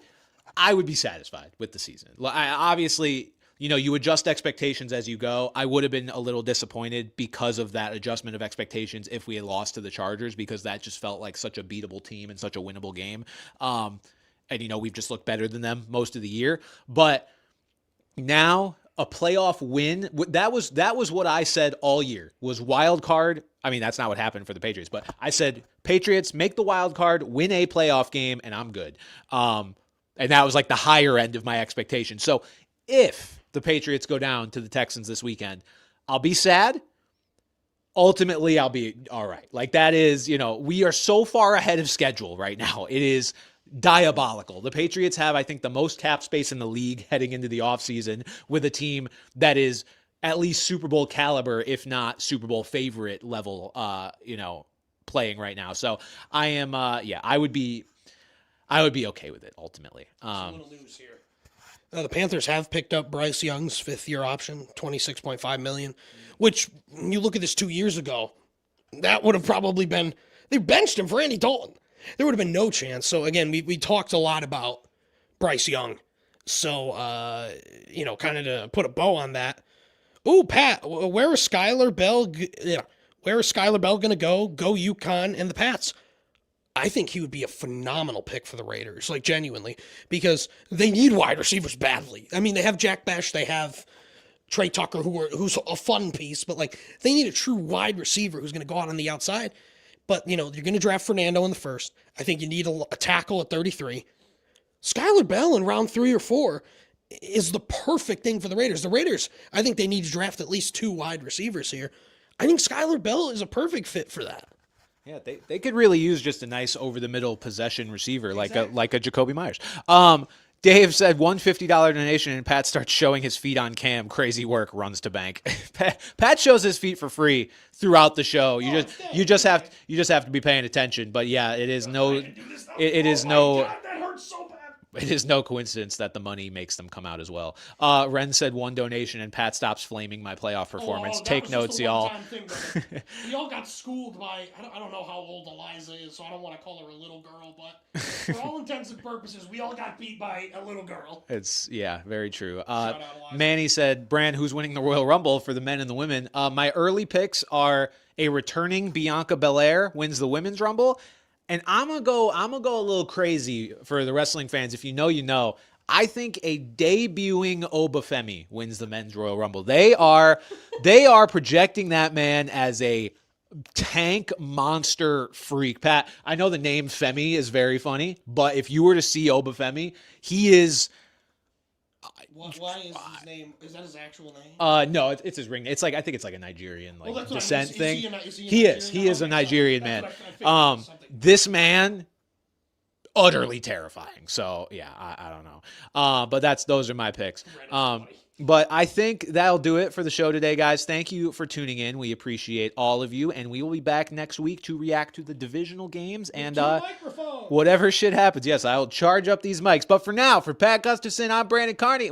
be satisfied with the season. Obviously, you adjust expectations as you go. I would have been a little disappointed because of that adjustment of expectations if we had lost to the Chargers, because that just felt like such a beatable team and such a winnable game. And we've just looked better than them most of the year. But now a playoff win, that was what I said all year, was wild card. I mean, that's not what happened for the Patriots, but I said Patriots make the wild card, win a playoff game, and I'm good. And that was like the higher end of my expectation. So if the Patriots go down to the Texans this weekend, I'll be sad. Ultimately, I'll be all right. Like, that is, we are so far ahead of schedule right now. It is diabolical. The Patriots have, I think, the most cap space in the league heading into the offseason, with a team that is at least Super Bowl caliber, if not Super Bowl favorite level, playing right now. So I am, I would be okay with it ultimately. I'm going to lose here. The Panthers have picked up Bryce Young's fifth-year option, $26.5 million, which, when you look at this 2 years ago, that would have probably been, they benched him for Andy Dalton. There would have been no chance. So, again, we talked a lot about Bryce Young. So, kind of to put a bow on that. Ooh, Pat, where is Skylar Bell? Where is Skylar Bell going to go? Go UConn and the Pats. I think he would be a phenomenal pick for the Raiders, like, genuinely, because they need wide receivers badly. I mean, they have Jack Bash, they have Trey Tucker, who's a fun piece, but, like, they need a true wide receiver who's going to go out on the outside. But, you're going to draft Fernando in the first. I think you need a tackle at 33. Skylar Bell in round 3 or 4 is the perfect thing for the Raiders. The Raiders, I think they need to draft at least 2 wide receivers here. I think Skylar Bell is a perfect fit for that. Yeah, they could really use just a nice over-the-middle possession receiver, Exactly. like a Jacoby Myers. Dave said $150 donation, and Pat starts showing his feet on cam. Crazy work, runs to bank. Pat shows his feet for free throughout the show. You just have to be paying attention. But yeah, it is no God, that hurts so bad. It is no coincidence that the money makes them come out as well. Ren said 1 donation, and Pat stops flaming my playoff performance. Take notes, y'all. We all got schooled by, I don't know how old Eliza is, so I don't want to call her a little girl, but for all intents and purposes, we all got beat by a little girl. It's, very true. Shout out, Eliza. Manny said, Brand, who's winning the Royal Rumble for the men and the women? My early picks are a returning Bianca Belair wins the women's Rumble. And I'm gonna go a little crazy for the wrestling fans. If you know, you know. I think a debuting Obafemi wins the men's Royal Rumble. They are projecting that man as a tank monster freak. Pat, I know the name Femi is very funny, but if you were to see Obafemi, he is. Why is his name? Is that his actual name? No, it's his ring. It's like, I think it's like a Nigerian descent thing. He is a Nigerian man. This man, utterly terrifying. So yeah, I don't know. But those are my picks. But I think that'll do it for the show today, guys. Thank you for tuning in. We appreciate all of you, and we will be back next week to react to the divisional games and whatever shit happens. Yes, I'll charge up these mics. But for now, for Pat Gustafson, I'm Brandon Carney.